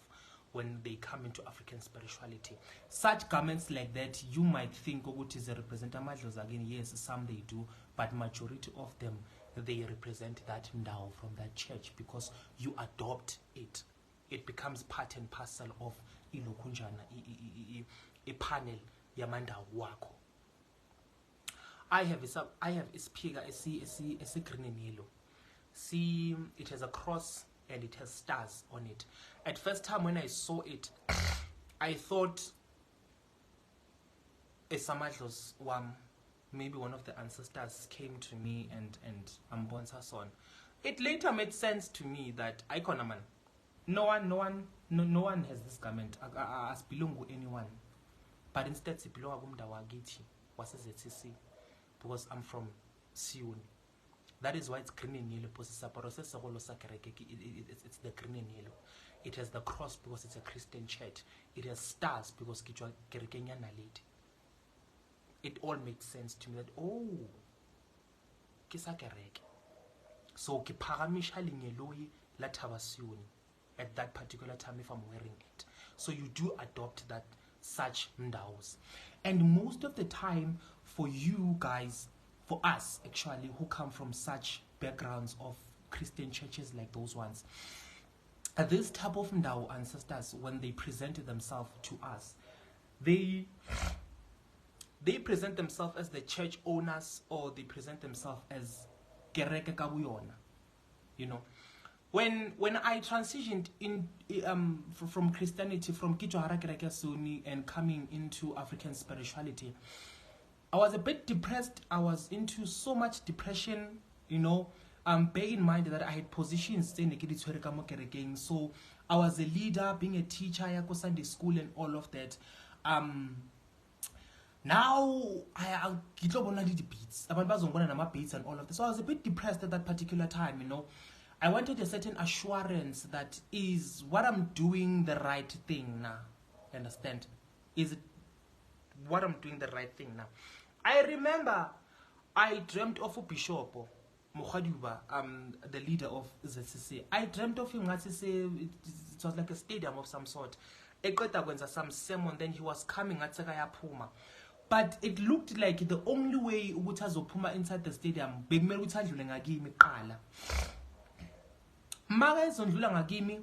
when they come into African spirituality. Such garments like that, you might think ukuthi is a represent amadlozi again. Yes, some they do, but majority of them, they represent that Mndau from that church because you adopt it. It becomes part and parcel of ilokunjana, a panel yamandau wako. I have a speaker, a green and yellow. See, it has a cross and it has stars on it. At first time when I saw it, I thought a Samadlos maybe one of the ancestors came to me and ambonsa son. It later made sense to me that Ikonaman, no one has this garment as belong to anyone. But instead it belongs to Mndawagiti, was ZCC, because I'm from Siun. That is why it's green and yellow. It's the green and yellow. It has the cross because it's a Christian church. It has stars because it all makes sense to me that so kiparamisha linyeloi la Tabasiuni. at that particular time if I'm wearing it. So you do adopt that such Mndaus. And most of the time, for you guys, for us actually, who come from such backgrounds of Christian churches like those ones, this type of Mndau ancestors, when they presented themselves to us, they present themselves as the church owners, or they present themselves as kereke kabuyona. You know, when I transitioned in from Christianity, from Kichwahara Kereke Sunni, and coming into African spirituality, I was a bit depressed. I was into so much depression, you know. Bear in mind that I had positions in the so I was a leader, being a teacher, Yako Sunday school, and all of that. Now I get the beats, beats and all of that. So I was a bit depressed at that particular time, you know. I wanted a certain assurance that is what I'm doing the right thing now. Understand? Is it what I'm doing the right thing now? I remember I dreamt of a bishop, Mukhadiba, the leader of ZCC. I dreamt of him. It was like a stadium of some sort. Some sermon, then he was coming at Sakaya Puma. But it looked like the only way Utazo Puma inside the stadium, Big Meruta Julangagimi Kala. Maga is on Julangagimi,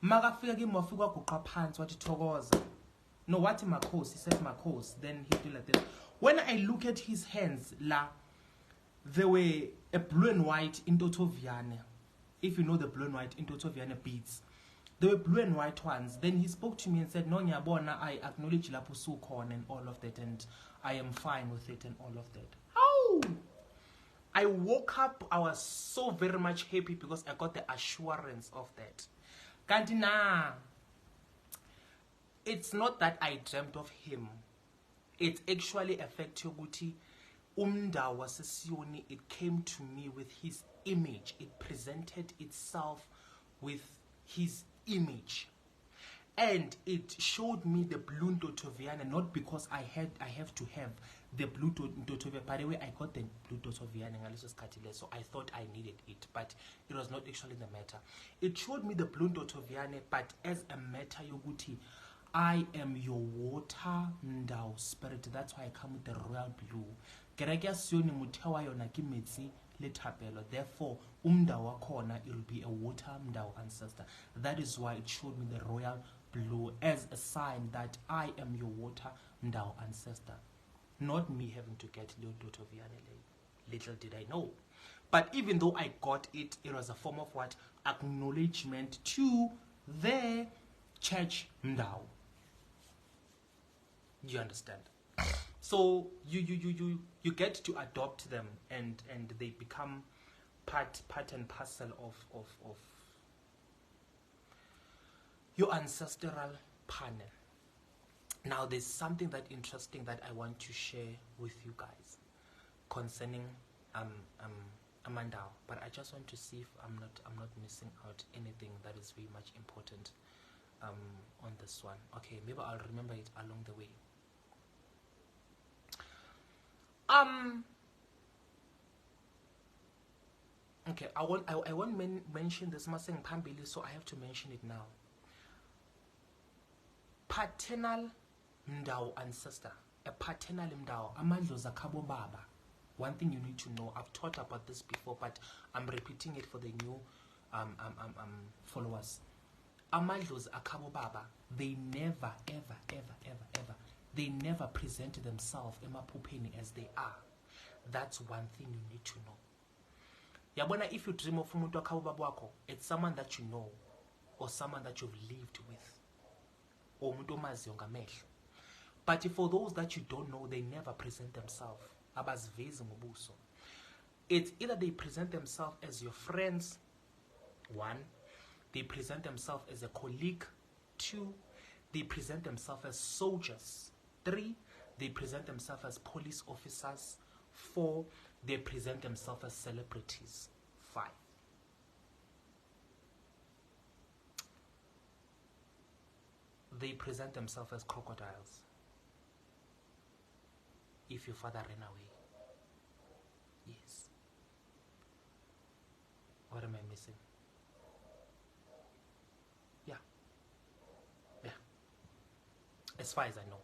Maga Figagi Mofuga Kukapans, what it was. No, what in my course? He said my course. Then he did like this. When I look at his hands, they were a blue and white in Totoviane. If you know the blue and white in Totoviane beads, they were blue and white ones. Then he spoke to me and said, "No, Nyabona, I acknowledge Lapusu corn and all of that, and I am fine with it and all of that." Oh! I woke up. I was so very much happy because I got the assurance of that. Kantina. It's not that I dreamt of him. It actually affected Yoguti. Mndau was Sioni. It came to me with his image. It presented itself with his image. And it showed me the blue Ndotoviana, not because I have to have the blue Ndotoviana. By the way, I got the blue Ndotoviana, so I thought I needed it, but it was not actually the matter. It showed me the blue Ndotoviana, but as a matter Yoguti, I am your water Mndau spirit. That's why I come with the royal blue. Therefore, Mndau Kona, it will be a water Mndau ancestor. That is why it showed me the royal blue as a sign that I am your water Mndau ancestor. Not me having to get Little Little did I know. But even though I got it, it was a form of what? Acknowledgement to the church Mndau. You understand? So you get to adopt them, and they become part and parcel of your ancestral panel. Now there's something that interesting that I want to share with you guys concerning Mndau, but I just want to see if I'm not missing out anything that is very much important on this one. Okay, maybe I'll remember it along the way. Okay, I won't mention this Maseng Pambili, so I have to mention it now. Paternal Mndau ancestor, a paternal Mndau, Amandloza Kabo Baba. One thing you need to know, I've taught about this before, but I'm repeating it for the new followers. Amandloza Akabo Baba, they never, ever, they never presented themselves emapupeni as they are. That's one thing you need to know. Yabona, if you dream of umuntu akabo babwako, it's someone that you know, or someone that you've lived with, or umuntu omaziyo ngamehlo. But for those that you don't know, they never present themselves. Abazivezi ngobuso. It's either they present themselves as your friends, one, they present themselves as a colleague, two, they present themselves as soldiers, three, they present themselves as police officers, four, they present themselves as celebrities, five. They present themselves as crocodiles. If your father ran away. Yes. What am I missing? as far as I know.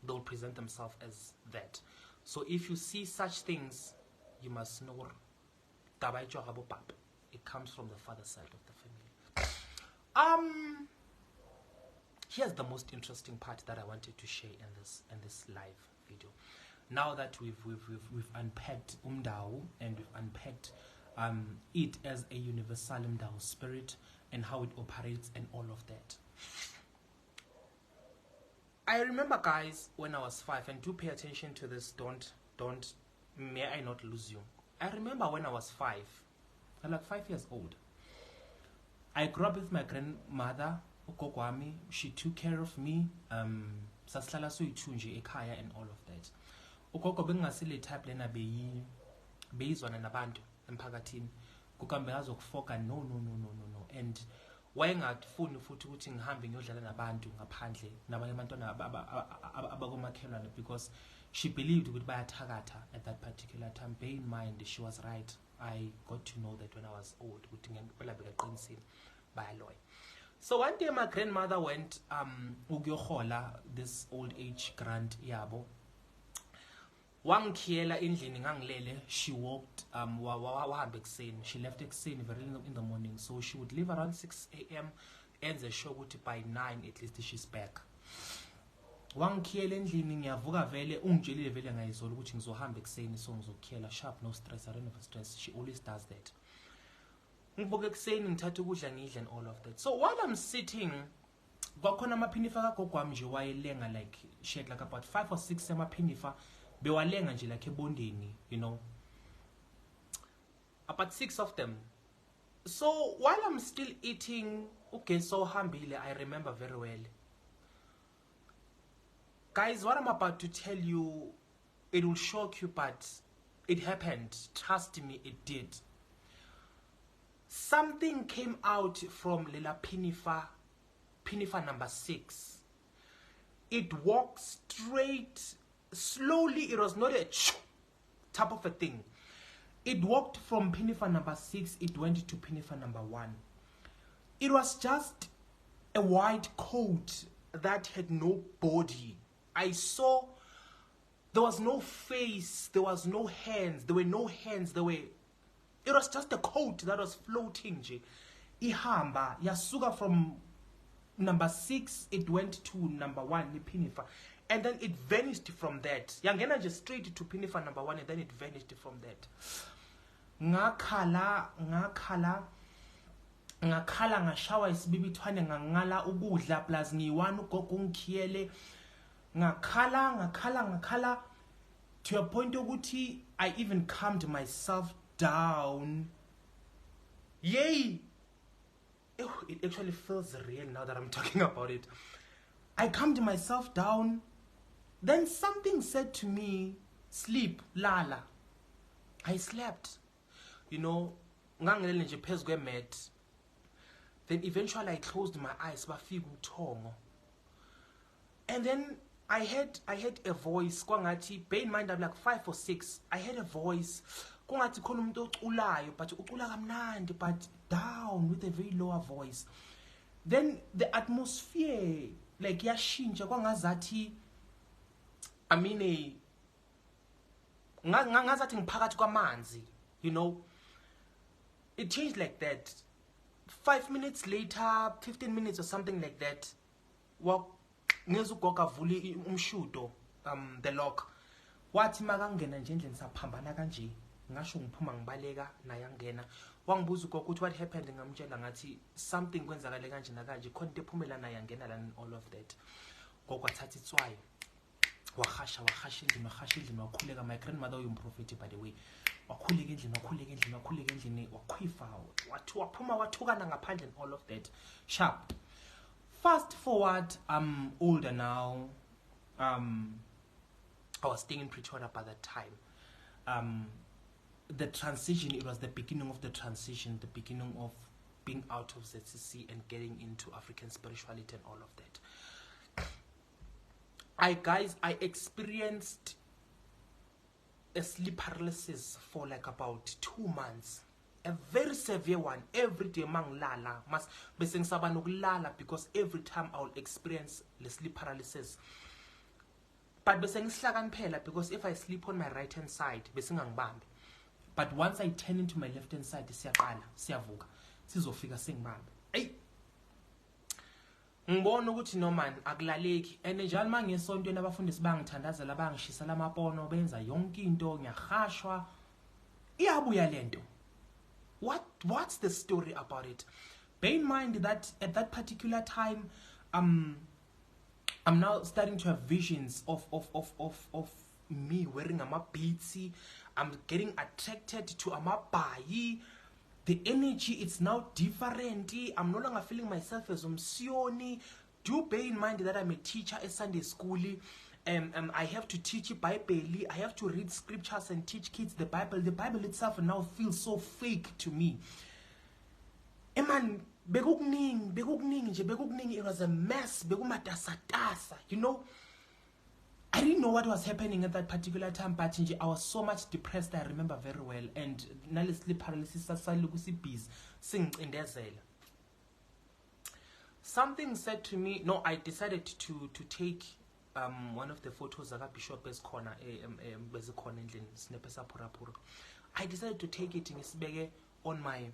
They'll present themselves as that. So if you see such things, you must know it comes from the father side of the family. Here's the most interesting part that I wanted to share in this live video. Now that we've unpacked Mndau and we've unpacked it as a universal Mndau spirit and how it operates and all of that. I remember, guys, when I was 5, and do pay attention to this, may I not lose you. I remember when I was 5, I'm like 5 years old. I grew up with my grandmother, Ugokwami. She took care of me, saslala soyitunje ekhaya and all of that. Ugogo bengasile type lena beyizwana nabantu emphakathini. Kukambe azokufoka no. And wayengafuni futhi ukuthi ngihambe ngiyodlala nabantu ngaphandle nabanye abantwana abakomakhelwane, because she believed ukuthi bayathakatha at that particular time. Bear in mind, she was right. I got to know that when I was old. So one day my grandmother went ukuyohola this old age grant yabo. Wangikhiyela endlini ngangilele. She walked wahamba ekuseni. She left ekuseni very in the morning, so she would leave around 6 a.m. and the show would by 9 at least she's back. Wangikhiyela endlini ngiyavuka vele ungitshelile vele ngayizolo ukuthi ngizohamba ekuseni, so ngizokhiyela sharp, no stress. I don't have stress. She always does that. Ngivuka ekuseni ngithatha ukudla ngidla and all of that. So while I'm sitting, kwakhona amaphinifa kagogo wami nje wayelenga, like she had like about 5 or 6 amaphinifa bewalenga nje like ebondeni, you know, about 6 of them. So while I'm still eating, okay, so hambile, I remember very well. Guys, what I'm about to tell you, it will shock you, but it happened. Trust me, it did. Something came out from Lela Pinifa number 6. It walked straight, slowly. It was not a type of a thing. It walked from Pinifa number 6, it went to Pinifa number 1. It was just a white coat that had no body. I saw there was no face, there was no hands, there were no hands, it was just a coat that was floating. Ihamba, yasuga from number 6, it went to number 1, Pinifa. And then it vanished from that. Yangena just straight to Pinifa number 1, and then it vanished from that. Ngakhala ngashawa isibibithwane ngangala ukudla plus ngiwana ugogo ungikhiyele. Ngakhala to a point ukuthi I even calmed myself down. Yay! It actually feels real now that I'm talking about it. I calmed myself down. Then something said to me, sleep, lala. I slept. You know, ngangilele nje phezu kwemat. Then eventually I closed my eyes, bafika uthongo. And then I had a voice, kwangati, bear in mind I'm like 5 or 6. I had a voice, kwangati khona umuntu oculayo, but ucula kamnandi, but down with a very lower voice. Then the atmosphere, like yashintsha, kwangazathi, I mean, ngazathi ngiphakathi kwamanzi, you know. It changed like that. 5 minutes later, 15 minutes or something like that, ngezugoga vuli umshudo, the lock. Wathi makangena nje endlini saphambana kanje, ngasho ngiphuma ngibaleka naye angena. Wangibuza ugogo ukuthi what happened, ngamtshela ngathi something kwenzakale kanje nakanje, khona into ephumela naye angena la and all of that. Gogo wathatha itswayo, wahasha endlini, wakhuleka. My grandmother uyumprofeti, by the way. Wakhuleka endlini, wakhwifa, waphuma wathukana ngaphandle and all of that. Sharp. Fast forward, I'm older now. I was staying in Pretoria by that time. The transition, it was the beginning of the transition, the beginning of being out of ZCC and getting into African spirituality and all of that. I experienced a sleep paralysis for like about 2 months. a very severe one. Every day mangilala mas bese ngisaba nokulala because every time I will experience the sleep paralysis. But bese ngihlakaniphela because if I sleep on my right hand side bese ngangibambi. But once I turn into my left hand side siyaqala siyavuka sizofika singibambi. Hey, ngibona ukuthi no man akulaleki and njalo mangesontweni abafundisi bangithandazela bangishisa lamapono benza yonke into ngiyahashwa iyabuya lento. What's the story about it? Bear in mind that at that particular time I'm now starting to have visions of me wearing amabeadsy. I'm getting attracted to amabayi. The energy, it's now different. I'm no longer feeling myself as umsioni. Do bear in mind that I'm a teacher at Sunday school. I have to teach Bible. I have to read scriptures and teach kids the Bible. The Bible itself now feels so fake to me. Man, it was a mess. You know, I didn't know what was happening at that particular time, but I was so much depressed. I remember very well, and nale sleep paralysis something said to me. No, I decided to take one of the photos that Bishop is corner I decided to take it on my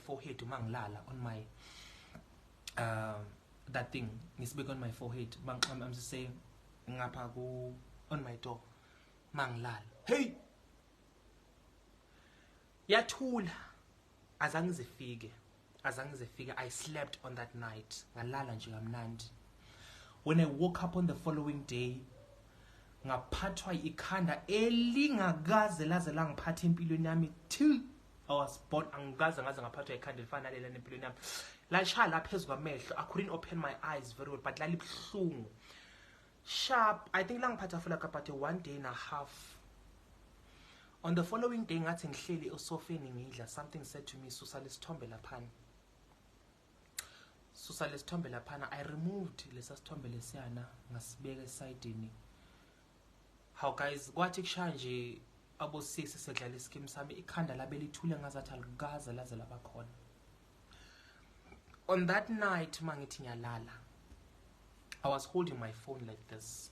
forehead, on my that thing on my forehead. I'm just saying on my door manglala. Hey, yathula azange zifike. I slept on that night ngalala nje kamnandi. When I woke up on the following day, ngaphathwa ikhanda elingakaze laze langiphatha empilweni yami till I was born. Angaze ngaphathwa ikhanda elifana naleli empilweni yami. Lashaya lapha phezu kwamehlo. I couldn't open my eyes very well, but lalibhlungu. Sharp. I think langiphatha for like about 1 day and a half. On the following day, ngathi ngihleli esofeni ngidla, something said to me, susa lesithombe laphana. Susa lesithombe laphana. I removed lesa sithombe lesiyana ngasibeka esidini. How guys, kwathi kushaya nje abo 6 sedlala ischeme sami ikhanda labe lithule ngazathi alikaze laze labakhona. On that night mangithi ngiyalala, I was holding my phone like this.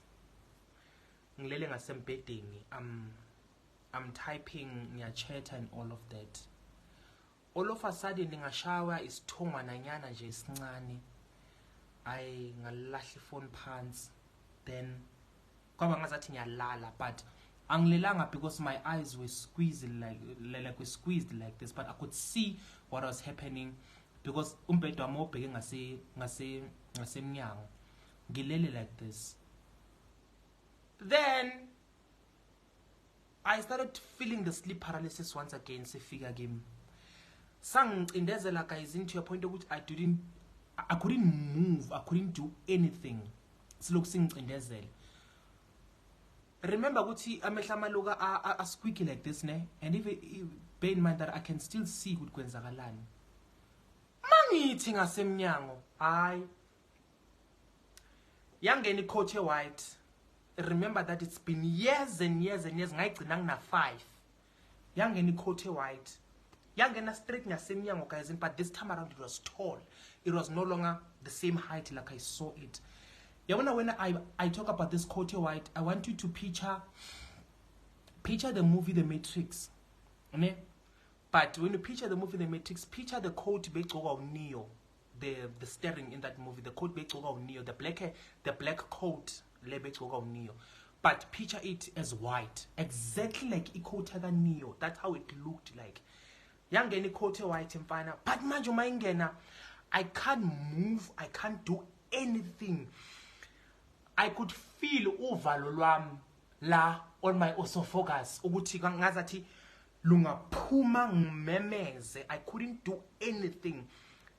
Ngilele ngasembedeni. I'm typing, ngiyachat and all of that. All of a sudden ngingashawa isithongwana nyana nje esincane. I ngalahla phone pants. Then kwaba ngazathi ngiyalala, but angilelanga because my eyes were squeezed like this, but I could see what was happening because umbhede wami obheke ngasemnyango. Ngilele like this. Then I started feeling the sleep paralysis once again. Sefika game. Sangicindezela guys into a point of which I couldn't move. I couldn't do anything. Silokhu singicindezela. Remember ukuthi amehla amaluka a squeaky like this, ne? And if bear in mind that I can still see ukuthi kwenzakalani. Mangithi ngasemnyango, hayi. Yangeni coat white. Remember that it's been years and years and years. Ngayigcina ngina 5. Yangeni coat white. Yangena straight ngasemnyango guys, but this time around it was tall. It was no longer the same height like I saw it. Yabona, when I talk about this coat white, I want you to picture the movie The Matrix. Okay? But when you picture the movie The Matrix, picture the coat begcoka Neo. The steering in that movie, the coat begcoka Neo, the black coat lebegcoka Neo. But picture it as white, exactly like ikota Neo. That's how it looked like. Yangeni coat white mfana, but manje uma ingena, I can't move, I can't do anything. I could feel uvalo lwami la on my esophagus ukuthi ngazathi lungaphuma ngimemeze. I couldn't do anything.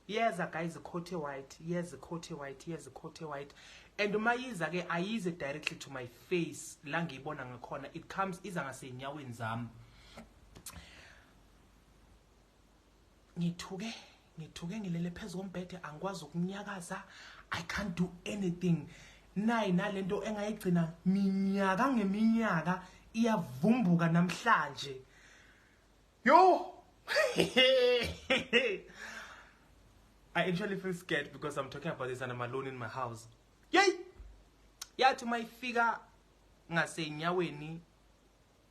Yes, guys, the coat white. Yes, the coat white. Yes, the coat white. And umayiza ke ayize directly to my face. La ngiyibona ngakhona. It comes iza ngasenyaweni zami. Ngithuke ngilele phezu kombhede angikwazi ukunyakaza. I can't do anything. Nayi nalento engayigcina minyaka ngeminyaka iyavumbuka namhlanje. Yo, I actually feel scared because I'm talking about this and I'm alone in my house. Yay! Yeah, to my figure, ngasenyaweni.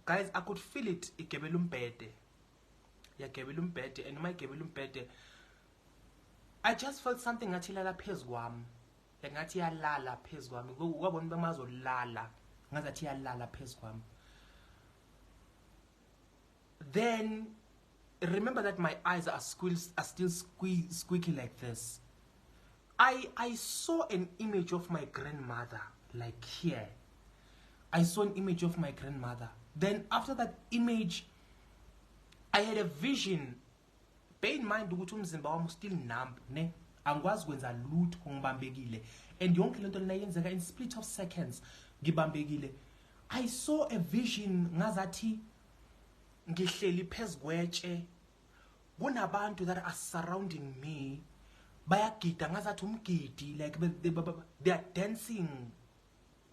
Guys, I could feel it. Ikebelum and my gebelum I just felt something ngathi lala phezkwami. Like ngathi yalala phezkwami. Ukubona bemazo lala. Ngazathi yalala phezkwami. Then remember that my eyes are still squeaky like this. I saw an image of my grandmother, like here. I saw an image of my grandmother. Then after that image, I had a vision. Bear in mind ukuthi umzimba wami still numb, ne? Angikwazi kwenza lutho ngibambekile. And yonke lento leyenzeka in split of seconds ngibambekile. I saw a vision ngazathi ngihleli phezkwetshe. Kunabantu that are surrounding me. Bayagida ngazathi umgidi, like they are dancing,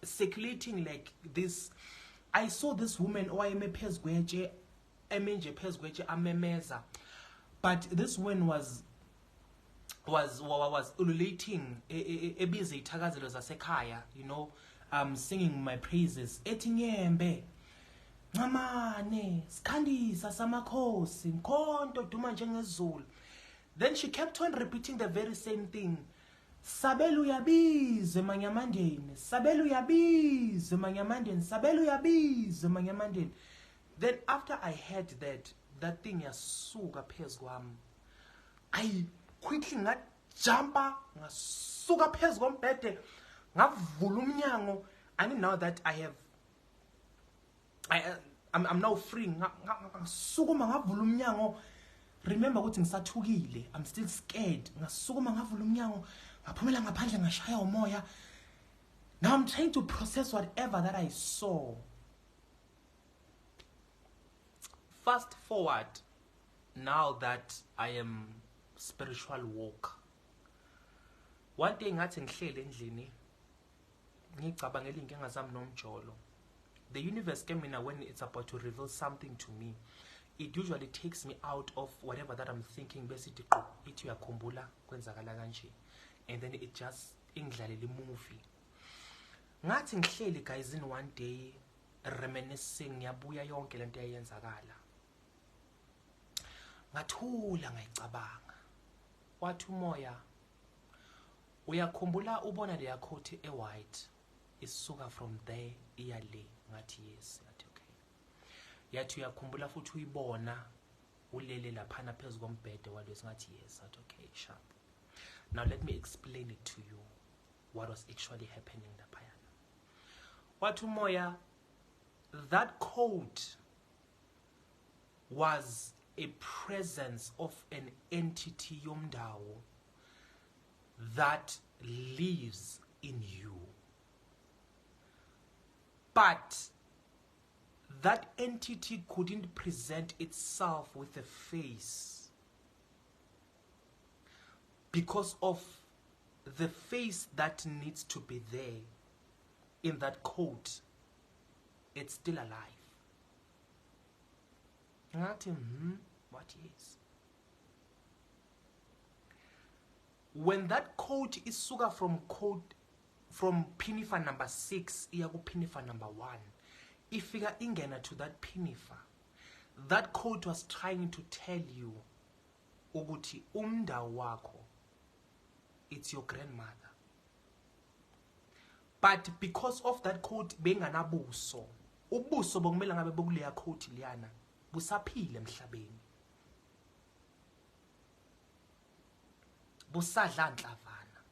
circulating like this. I saw this woman owayeme phezkwetshe, emenje phezkwetshe amemeza. But this woman was ululating ebize ithakazelo zasekhaya, you know, singing my praises. Ethi nyembe ncamane sikhandisa samakhosi mkhonto duma njengezulu. Then she kept on repeating the very same thing. Sabelu yabize manyamandeni, sabelu yabize manyamandeni, sabelu yabize manyamandeni. Then after I heard that thing yasuka phezkwami, I quickly ngajumpa ngasuka phezu kombhede ngavula umnyango. I mean, now that I'm now free. Ngasukuma ngavula umnyango. Remember ukuthi ngisathukile, I'm still scared. Ngasukuma ngavula umnyango, ngaphumela ngaphandle ngashaya umoya. Now I'm trying to process whatever that I saw. Fast forward, now that I am spiritual walk. One day ngathi ngihlele endlini ngicabangela inkinga zami nomjolo. The universe came in when it's about to reveal something to me. It usually takes me out of whatever that I'm thinking. Basically, it uyakhumbula kwenzakala kanje, and then it just ingidlalela movie. Ngathi ngihleli guys in one day reminiscing ngiyabuya yonke lento eyenzakala. Ngathula ngayicabanga. Wathi umoya uyakhumbula ubona le yakhothi white isuka from there iya le. Ngathi yes. Ngathi okay. Yathi uyakhumbula futhi uyibona ulele laphana phezu kombhede walesi. Ngathi yes. Ngathi okay, sharp. Now let me explain it to you what was actually happening laphayana. Wathi umoya, that coat was a presence of an entity Mndau that lives in you. But that entity couldn't present itself with a face because of the face that needs to be there in that coat. It's still alive. What is? When that coat is sugar from pinifa number 6 iyaku pinifa number 1, ifika ingena to that pinifa, that coat was trying to tell you ukuthi Mndau wakho, it's your grandmother. But because of that coat benganabuso, ubuso bokumele ngabe bokuleya coat liyana busaphile emhlabeni, busadla ndlavana.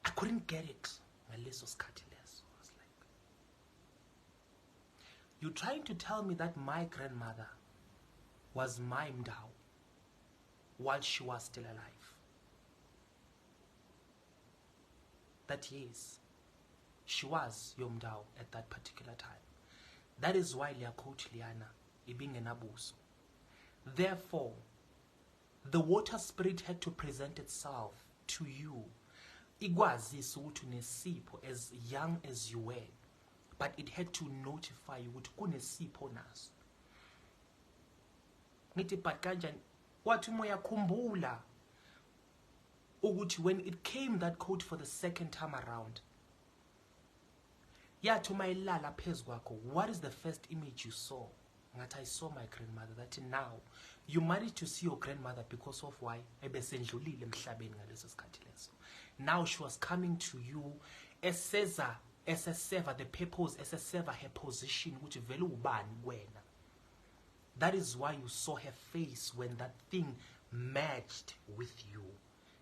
I couldn't get it ngaleso sikhathi leso. I was like, you're trying to tell me that my grandmother was my Mndau while she was still alive? That yes, she was your Mndau at that particular time. That is why liyakhothi liyana ibingenabuso. Therefore, the water spirit had to present itself to you. Ikwazisa ukuthi unesipho as young as you were, but it had to notify you ukuthi kunesipho naso. ngithi but kanjani wathi umoya khumbula ukuthi when it came that quote for the second time around, yathi uma ilala phezu kwakho, what is the first image you saw? Ngathi I saw my grandmother. That now you managed to see your grandmother because of why? Ebesendlulile emhlabeni ngaleso sikhathi leso. Now she was coming to you eseva the purpose, eseva her position which vele ubani wena. That is why you saw her face when that thing matched with you.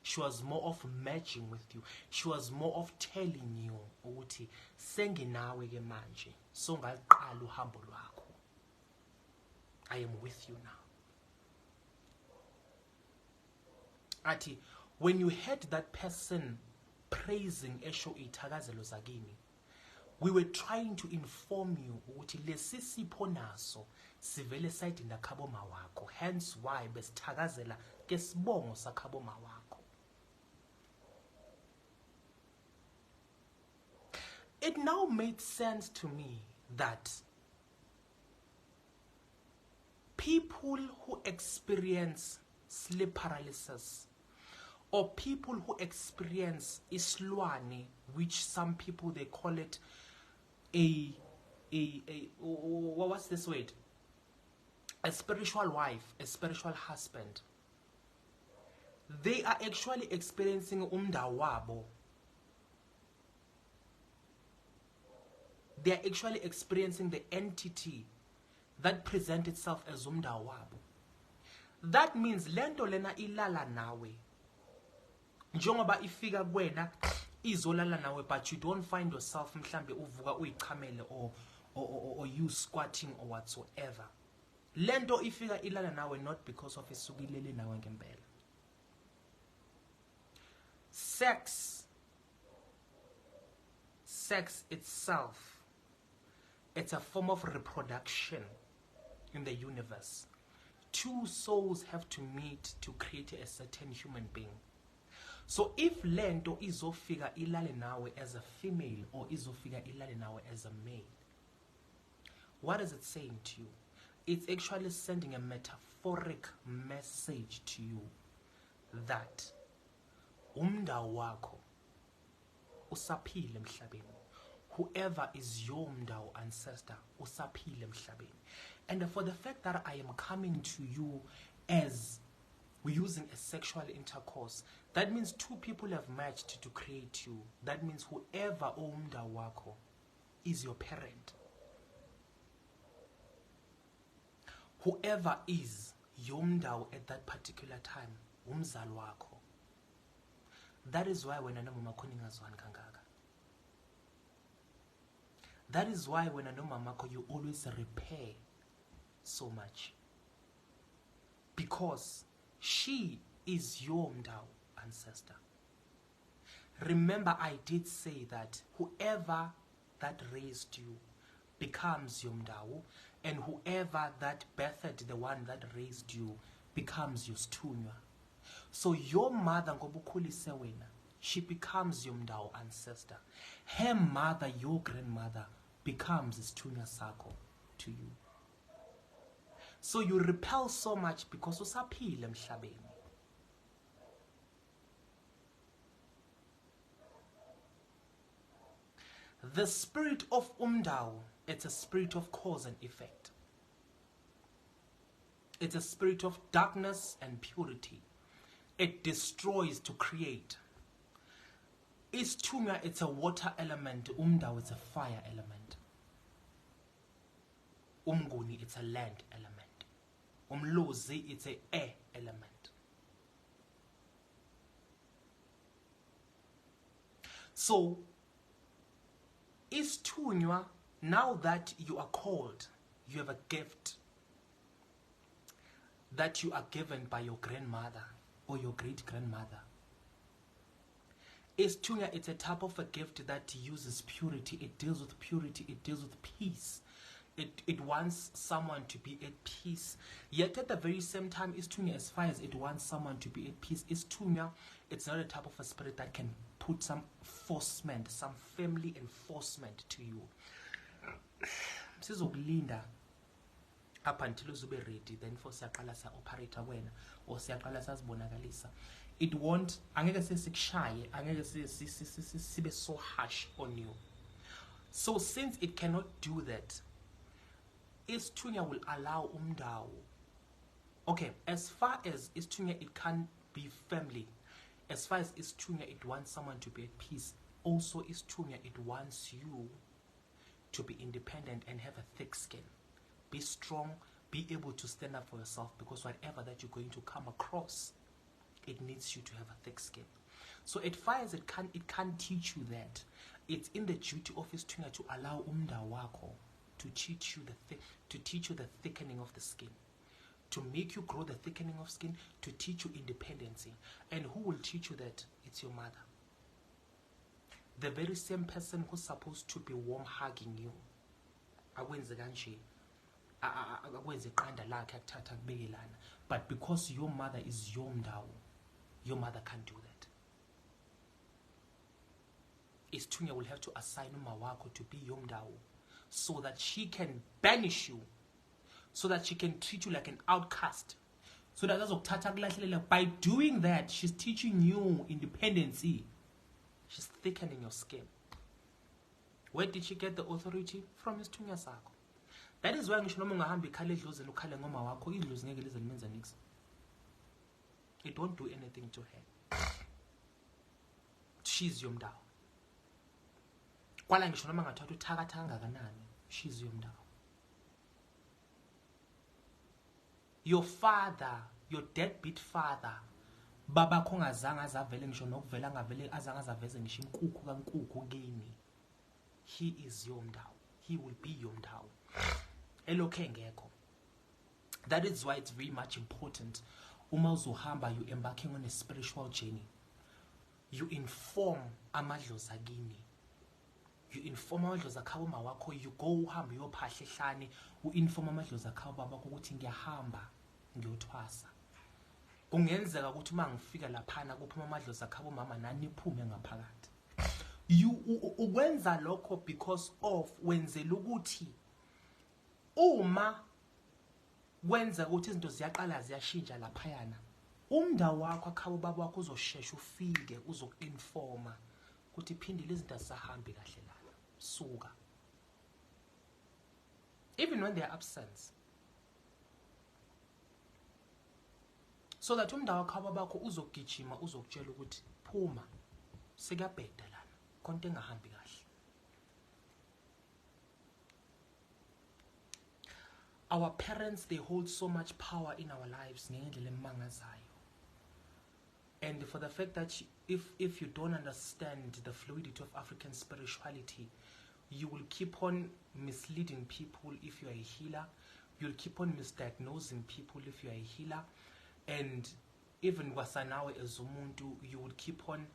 She was more of matching with you. She was more of telling you ukuthi senginawe ke manje so ngaqala uhambo lwakho. I am with you now. Ati, when you heard that person praising esho ithakazelo zakini, we were trying to inform you ukuthi lesi sipho naso sivele sayidinda khaboma wakho, hence why besithakazela kesibongo sakhaboma wakho. It now made sense to me that people who experience sleep paralysis or people who experience islwane, which some people they call it what's this word? A spiritual wife, a spiritual husband. They are actually experiencing Mndau wabo. They are actually experiencing the entity that presents itself as Mndau wabo. That means lento lena ilala nawe. Njengoba ifika kuwena izolala nawe, but you don't find yourself mhlambe uvuka uyichamele or you squatting or whatsoever. Lento ifika ilala nawe not because of isukilele nawe ngempela. Sex itself, it's a form of reproduction in the universe. Two souls have to meet to create a certain human being. So if lento izofika ilale nawe as a female or izofika ilale nawe as a male, what is it saying to you? It's actually sending a metaphoric message to you that Mndau wako usaphile emhlabeni. Whoever is your Mndau ancestor usaphile emhlabeni. And for the fact that I am coming to you as we're using a sexual intercourse, that means two people have matched to create you. That means whoever Mndau wako is your parent. Whoever is your Mndau at that particular time, umzali wako. That is why when I know mama koningazwan kangaka. That is why when I know mamako, you always repair so much. Because she is your Mndau ancestor. Remember, I did say that whoever that raised you becomes your Mndau, and whoever that birthed the one that raised you becomes your Stunywa. So your mother, ngobukhulise wena, she becomes your Mndau ancestor. Her mother, your grandmother, becomes Stunywa Sako to you. So you repel so much because usaphile emhlabeni. The spirit of Mndau, it's a spirit of cause and effect. It's a spirit of darkness and purity. It destroys to create. Isthunga, it's a water element. Mndau, it's a fire element. Umnguni, it's a land element. Umlozi, it's a air element. So, Isthunga, now that you are called, you have a gift that you are given by your grandmother or your great-grandmother. Isthunga, it's a type of a gift that uses purity. It deals with purity. It deals with peace. It wants someone to be at peace. Yet at the very same time, Isthunga, as far as it wants someone to be at peace, Isthunga, it's not a type of a spirit that can put some enforcement, some family enforcement to you. Sizokulinda up until uzube ready, then for siyaqala sa operator wena or siyaqala sazibonakalisa. It won't, angeke sesikushaye, angeke sibe so harsh on you. So since it cannot do that, isithunywa will allow Mndau. Okay, as far as isithunywa it can't be family, as far as isithunywa it wants someone to be at peace, also isithunywa it wants you to be independent and have a thick skin. Be strong, be able to stand up for yourself, because whatever that you're going to come across, it needs you to have a thick skin. So as far as it can't teach you that, it's in the duty of isithunywa to allow Mndau wako to teach you the thickening of the skin, to make you grow the thickening of skin, to teach you independency. And who will teach you that? It's your mother. The very same person who's supposed to be warm hugging you. But because your mother is your Mndau, your mother can't do that. Isithunywa will have to assign Umawako to be your Mndau, so that she can banish you, so that she can treat you like an outcast. So that by doing that, she's teaching you independency. She's thickening your skin. Where did she get the authority? From isithunywa sakho. That is why ngisho noma ungahamba ikhale edlozini ukhale ngoma wakho, idlozi ngeke lize limenze nix. It won't do anything to her. She's your Mndau. Kwala ngisho noma ngathatha uthakatha kangakanani, she's your Mndau. Your father, your deadbeat father, baba khongazange azavele ngisho nokuvela angavele azange azaveze ngisho inkukhu kankukhu kini. He is your Mndau. He will be your Mndau. Elokhe ngekho. That is why it's very much important. Uma uzohamba, you embarking on a spiritual journey. You inform amadlozi akini. You inform amadlozi akho mawakho. You go uhambe uyophahla ehlane. U-inform amadlozi akho babakho ukuthi ngiyahamba ngiyothwasa. Kungenzeka ukuthi uma ngifika laphana kuphuma amadlozi akho mama nani iphume ngaphakathi. You ukwenza lokho because of wenzela ukuthi uma wenza ukuthi izinto ziyaqala ziyashintsha laphayana, Mndau wakho akhabo baba wakho uzoshesha ufike uzokuinforma ukuthi iphindile izinto zisahambi kahle lana, suka, even when they are absent, so that Mndau wakho babakho uzogijima uzokutshela ukuthi phuma sekuyabheda lana konke engahambi kahle. Our parents, they hold so much power in our lives. And for the fact that if you don't understand the fluidity of African spirituality, you will keep on misleading people if you are a healer. You'll keep on misdiagnosing people if you are a healer. And even wasanawe as umuntu, you will keep on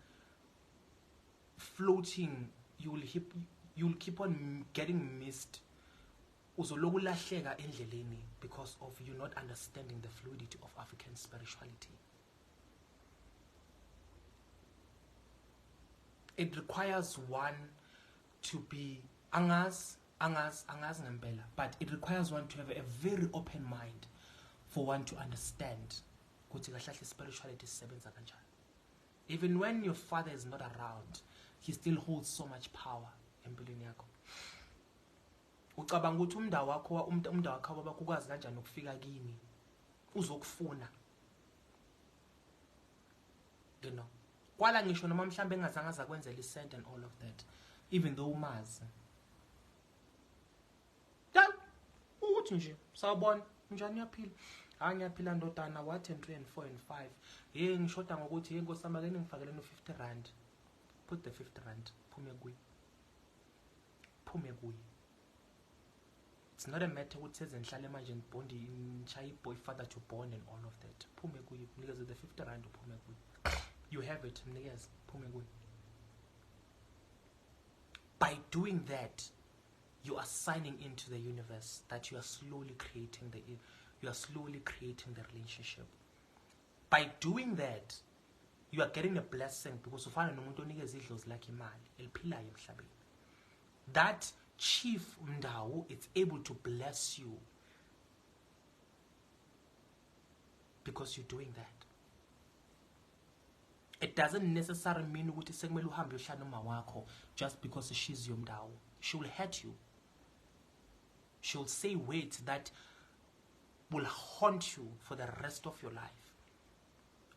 floating. You will keep on getting missed. Because of you not understanding the fluidity of African spirituality. It requires one to be angas ngempela, but it requires one to have a very open mind for one to understand ukuthi kahle spirituality isebenza kanjani. Even when your father is not around, he still holds so much power empilweni yakho. Ucabanga ukuthi Mndau wakho baba kukwazi kanjani ukufika kini uzokufuna, you know, kwala ngisho noma mhlambe engazange azakwenzela isent and all of that, even though umazi ya uthi nje sawubona njani yaphila, hayi ngiyaphila ndodana, what and 3 and 4 and 5, hey ngishoda ngokuthi hey Nkosi yami ake ningifakele no 50 rand, put the 50 rand phume kuyi. It's not a matter what says in Shalem and Bondi in Chai boy father to born and all of that. Pumegui, because of the 50 rand to Pumegui. You have it, niggas, Pumegui. By doing that, you are signing into the universe that you are slowly creating the relationship. By doing that, you are getting a blessing because you find no niggas like imali. That Chief Mndau is able to bless you because you're doing that. It doesn't necessarily mean ukuthi sekumele uhambe uyohlala noma wakho just because she's your Mndau. She will hurt you. She will say words that will haunt you for the rest of your life.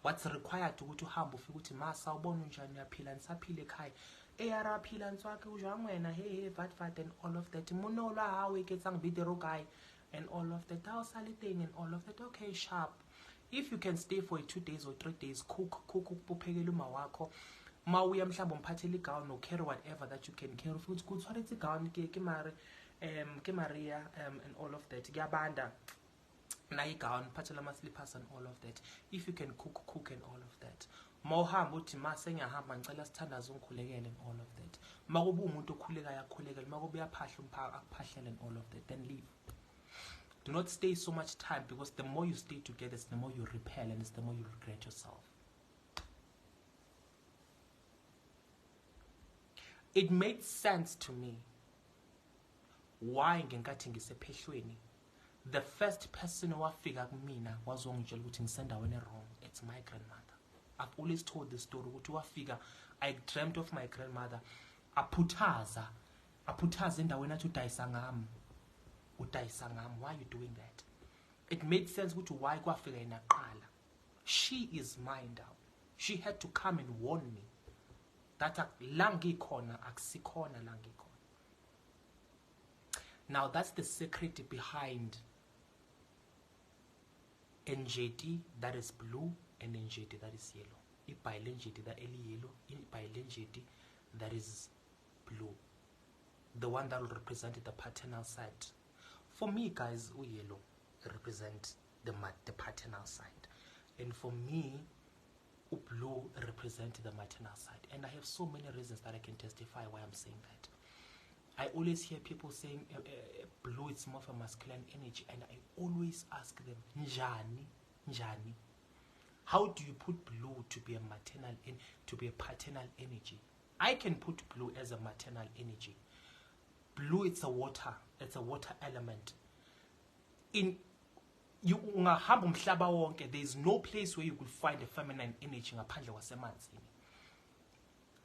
What's required to uhambe ufike uthi ma sawubona unjani uyaphila nisaphile ekhaya eyara phila ntswake ujang wena hey vat and all of that monolwa hawe ke tsang bidero guy and all of that how saliteng and all of that. Okay, sharp. If you can stay for 2 days or 3 days, cook uphekele uma wakho ma uya mhlawumbe umphathele gown or carry whatever that you can carry futhi kutshwaretse gown ke Maria and all of that kuyabanda na igown phathela ama slippers and all of that. If you can cook and all of that. Mawuhamba uthi ma sengiyahamba ngicela sithandaze ungikhulekele and all of that. Makuba umuntu okhulekayo akukhulekele, makuba uyaphahla umphathi akuphahlele and all of that, then leave. Do not stay so much time, because the more you stay together, it's the more you repel and it's the more you regret yourself. It made sense to me why ngenkathi ngisephehlweni the first person owafika kumina wazongitshela ukuthi ngisendaweni wrong. It's my grandmother. I've always told this story ukuthi wafika, I dreamt of my grandmother aphuthaza endaweni athi udayisa ngami. Why are you doing that? It made sense ukuthi why kwafika yena qala. She is Mndau. She had to come and warn me that la ngikhona akusikhona la ngikhona. Now that's the secret behind NJD that is blue and NJD that is yellow. Ibhayile NJD that is yellow, ibhayile NJD that is blue. The one that will represent the paternal side. For me, guys, yellow represent the paternal side, and for me, blue represent the maternal side. And I have so many reasons that I can testify why I'm saying that. I always hear people saying blue is more of a masculine energy, and I always ask them, njani? How do you put blue to be a paternal energy? I can put blue as a maternal energy. Blue, it's a water element. In you ungahamba umhlaba wonke, there is no place where you could find a feminine energy ngaphandle kwasemanzini.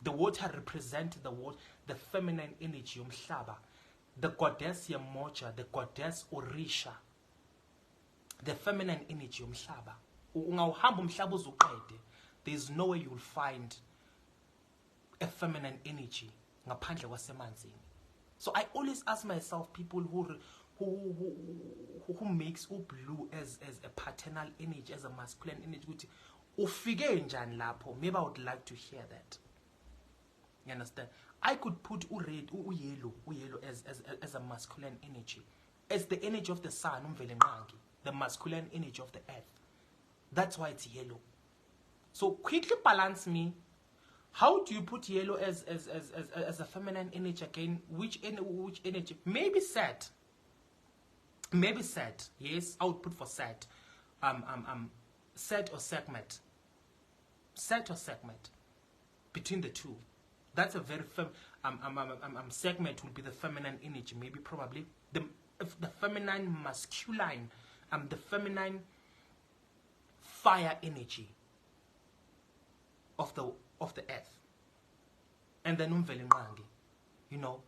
The water represents the feminine energy yomhlaba, the goddess Yamoja, the goddess Orisha, the feminine energy yomhlaba. Ungahamba umhlaba uzuqede, there is no way you will find a feminine energy ngaphandle kwasemanzini. So I always ask myself, people who makes blue as a paternal energy, as a masculine energy, ufike njani lapho? Maybe I would like to hear that. You understand? I could put red, yellow as a masculine energy, as the energy of the sun, the masculine energy of the earth. That's why it's yellow. So quickly balance me. How do you put yellow as a feminine energy again? Which energy? Maybe set. Maybe set. Yes, I would put for set. Set or segment. Set or segment. Between the two. That's a very segment will be the feminine energy. Maybe probably the feminine masculine. The feminine fire energy of the earth. And then umvelinqangi. You know,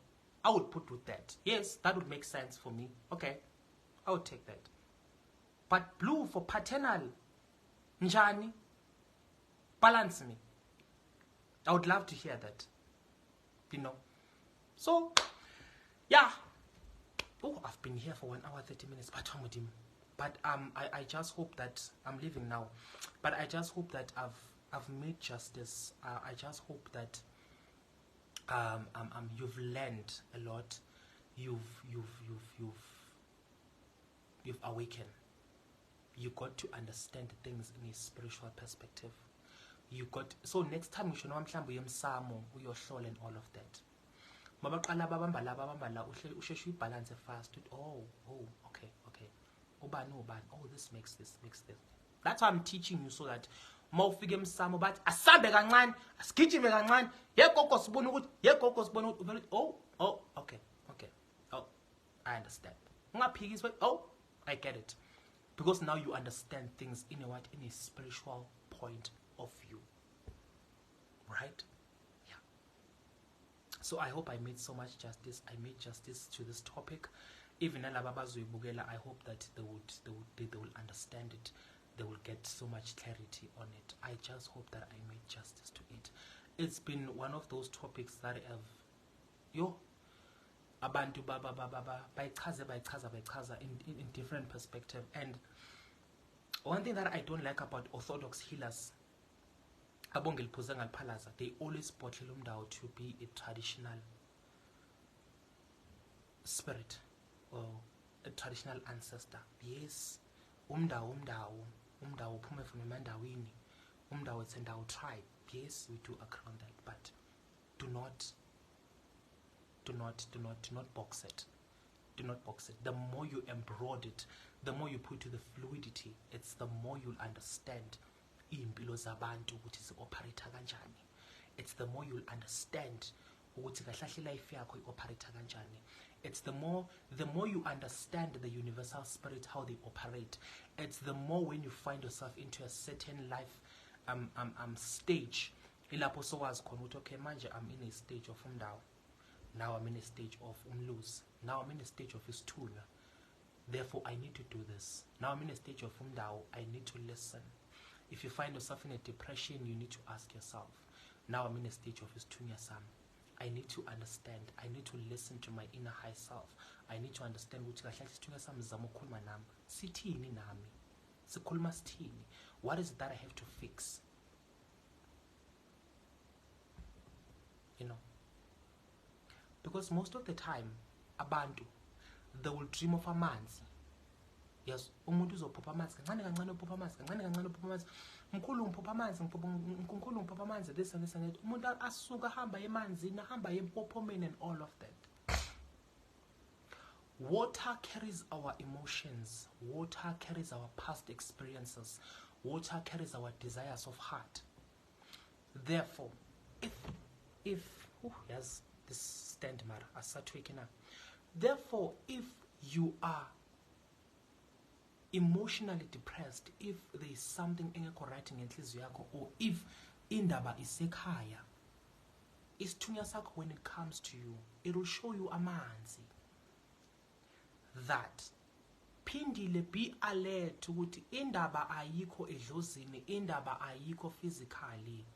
I would put with that. Yes, that would make sense for me. Okay, I would take that. But blue for paternal, njani, balance me. I would love to hear that. You know. So, yeah. Oh, I've been here for 1 hour 30 minutes. But I just hope that I'm leaving now. But I just hope that I've made justice. I just hope that you've learned a lot. You've awakened. You got to understand things in a spiritual perspective. You got, so next time you should know mhlambe uyemsamo uyohlola and all of that. Mabaqala babamba la usheshe ubalance fast. Oh, okay. Ubani. Oh, this makes this. That's why I'm teaching you, so that mawufike emsamo bathi asambe kancane, asigijime kancane, yegogo sibona ukuthi, oh, okay. Oh, I understand. Ungaphikisi, oh, I get it. Because now you understand things in a spiritual point of view. Right? Yeah. So I hope I made so much justice. I made justice to this topic. Even I hope that they will understand it. They will get so much clarity on it. I just hope that I made justice to it. It's been one of those topics that have abantu bayichaza in different perspective. And one thing that I don't like about orthodox healers, they always bottle Mndau to be a traditional spirit or a traditional ancestor. Yes, Mndau uphume from Mandawini. Mndau it's a Mndau tribe. Yes, we do agree on that, but do not box it. Do not box it. The more you embroid it, the more you put to the fluidity, it's the more you'll understand impilo zabantu ukuthi zi-operate kanjani. It's the more you'll understand ukuthi kahle life yakho i-operate kanjani. It's the more you understand the universal spirit, how they operate. It's the more when you find yourself into a certain life stage, ilapho sowazi khona ukuthi okay manje I'm in a stage of Mndau. Now I'm in a stage of Umluz. Now I'm in a stage of Istunya. Therefore, I need to do this. Now I'm in a stage of Mndau. I need to listen. If you find yourself in a depression, you need to ask yourself. Now I'm in a stage of Istunya Sam. I need to understand. I need to listen to my inner high self. I need to understand what is it that I have to fix? You know. Because most of the time, abantu, they will dream of amanzi. Yes, umuntu uzophupha amanzi, kancane uphupha amanzi, kancane uphupha amanzi. Mkhulu uphupha amanzi, mkhulu uphupha amanzi, this and that. Umuntu asuka hamba emanzini, hamba empophomeni and all of that. Water carries our emotions. Water carries our past experiences. Water carries our desires of heart. Therefore, if yes, this stand matter, I start waking up. Therefore, if you are emotionally depressed, if there is something engekho right ngenhliziyo yakho, or if indaba isekhaya, isithunya sakho when it comes to you, it will show you amanzi. That phindile be alert ukuthi indaba ayikho edlozini, indaba ayikho physically,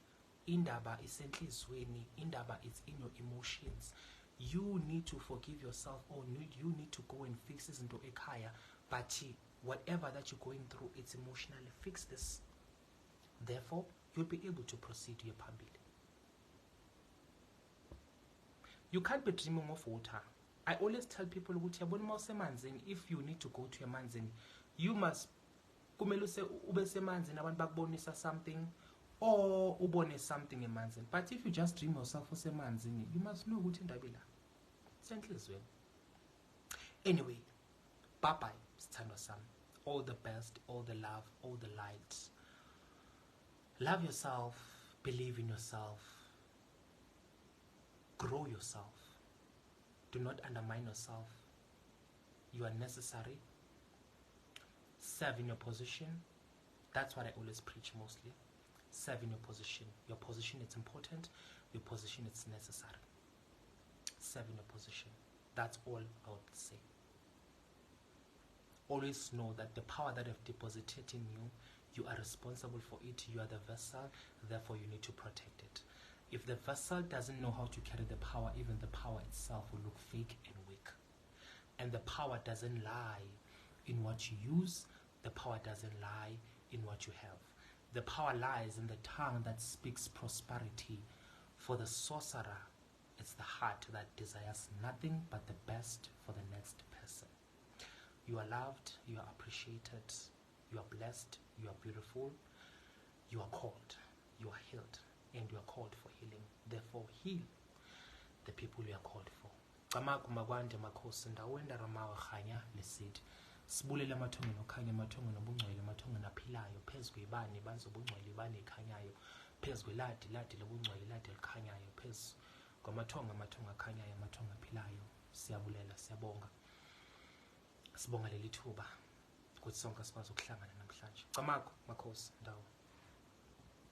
indaba isenhlizweni, indaba is in your emotions. You need to forgive yourself, or you need to go and fix this into ekhaya. But whatever that you're going through, it's emotionally. Fix this. Therefore, you'll be able to proceed to your phambili. You can't be dreaming of water. I always tell people, if you need to go to a manzin, you must something, or ubone something emanzini. But if you just dream yourself for semanzini, you must know what in Dabila. Simply as well. Anyway, bye bye, Stando Sam. All the best, all the love, all the light. Love yourself, believe in yourself, grow yourself. Do not undermine yourself. You are necessary. Serve in your position. That's what I always preach mostly. Serve in your position. Your position is important. Your position is necessary. Serve in your position. That's all I would say. Always know that the power that I've deposited in you, you are responsible for it. You are the vessel. Therefore, you need to protect it. If the vessel doesn't know how to carry the power, even the power itself will look fake and weak. And the power doesn't lie in what you use. The power doesn't lie in what you have. The power lies in the tongue that speaks prosperity. For the sorcerer, it's the heart that desires nothing but the best for the next person. You are loved, you are appreciated, you are blessed, you are beautiful, you are called, you are healed, and you are called for healing. Therefore, heal the people you are called for. Sibulele emathongeni okhanya, emathongeni obungcwele, emathongeni aphilayo, phezu kwebani banzo obungcwele, ibani ekhanyayo, phezu kweladi lobungcwele, iladi elikhanyayo, phezu kwamathongo akhanyayo, amathongo aphilayo. Siyabulela, siyabonga. Sibonga leli thuba. ukuthi sonke sibazokuhlangana namhlanje. Camakho, Makhosi, Mndau.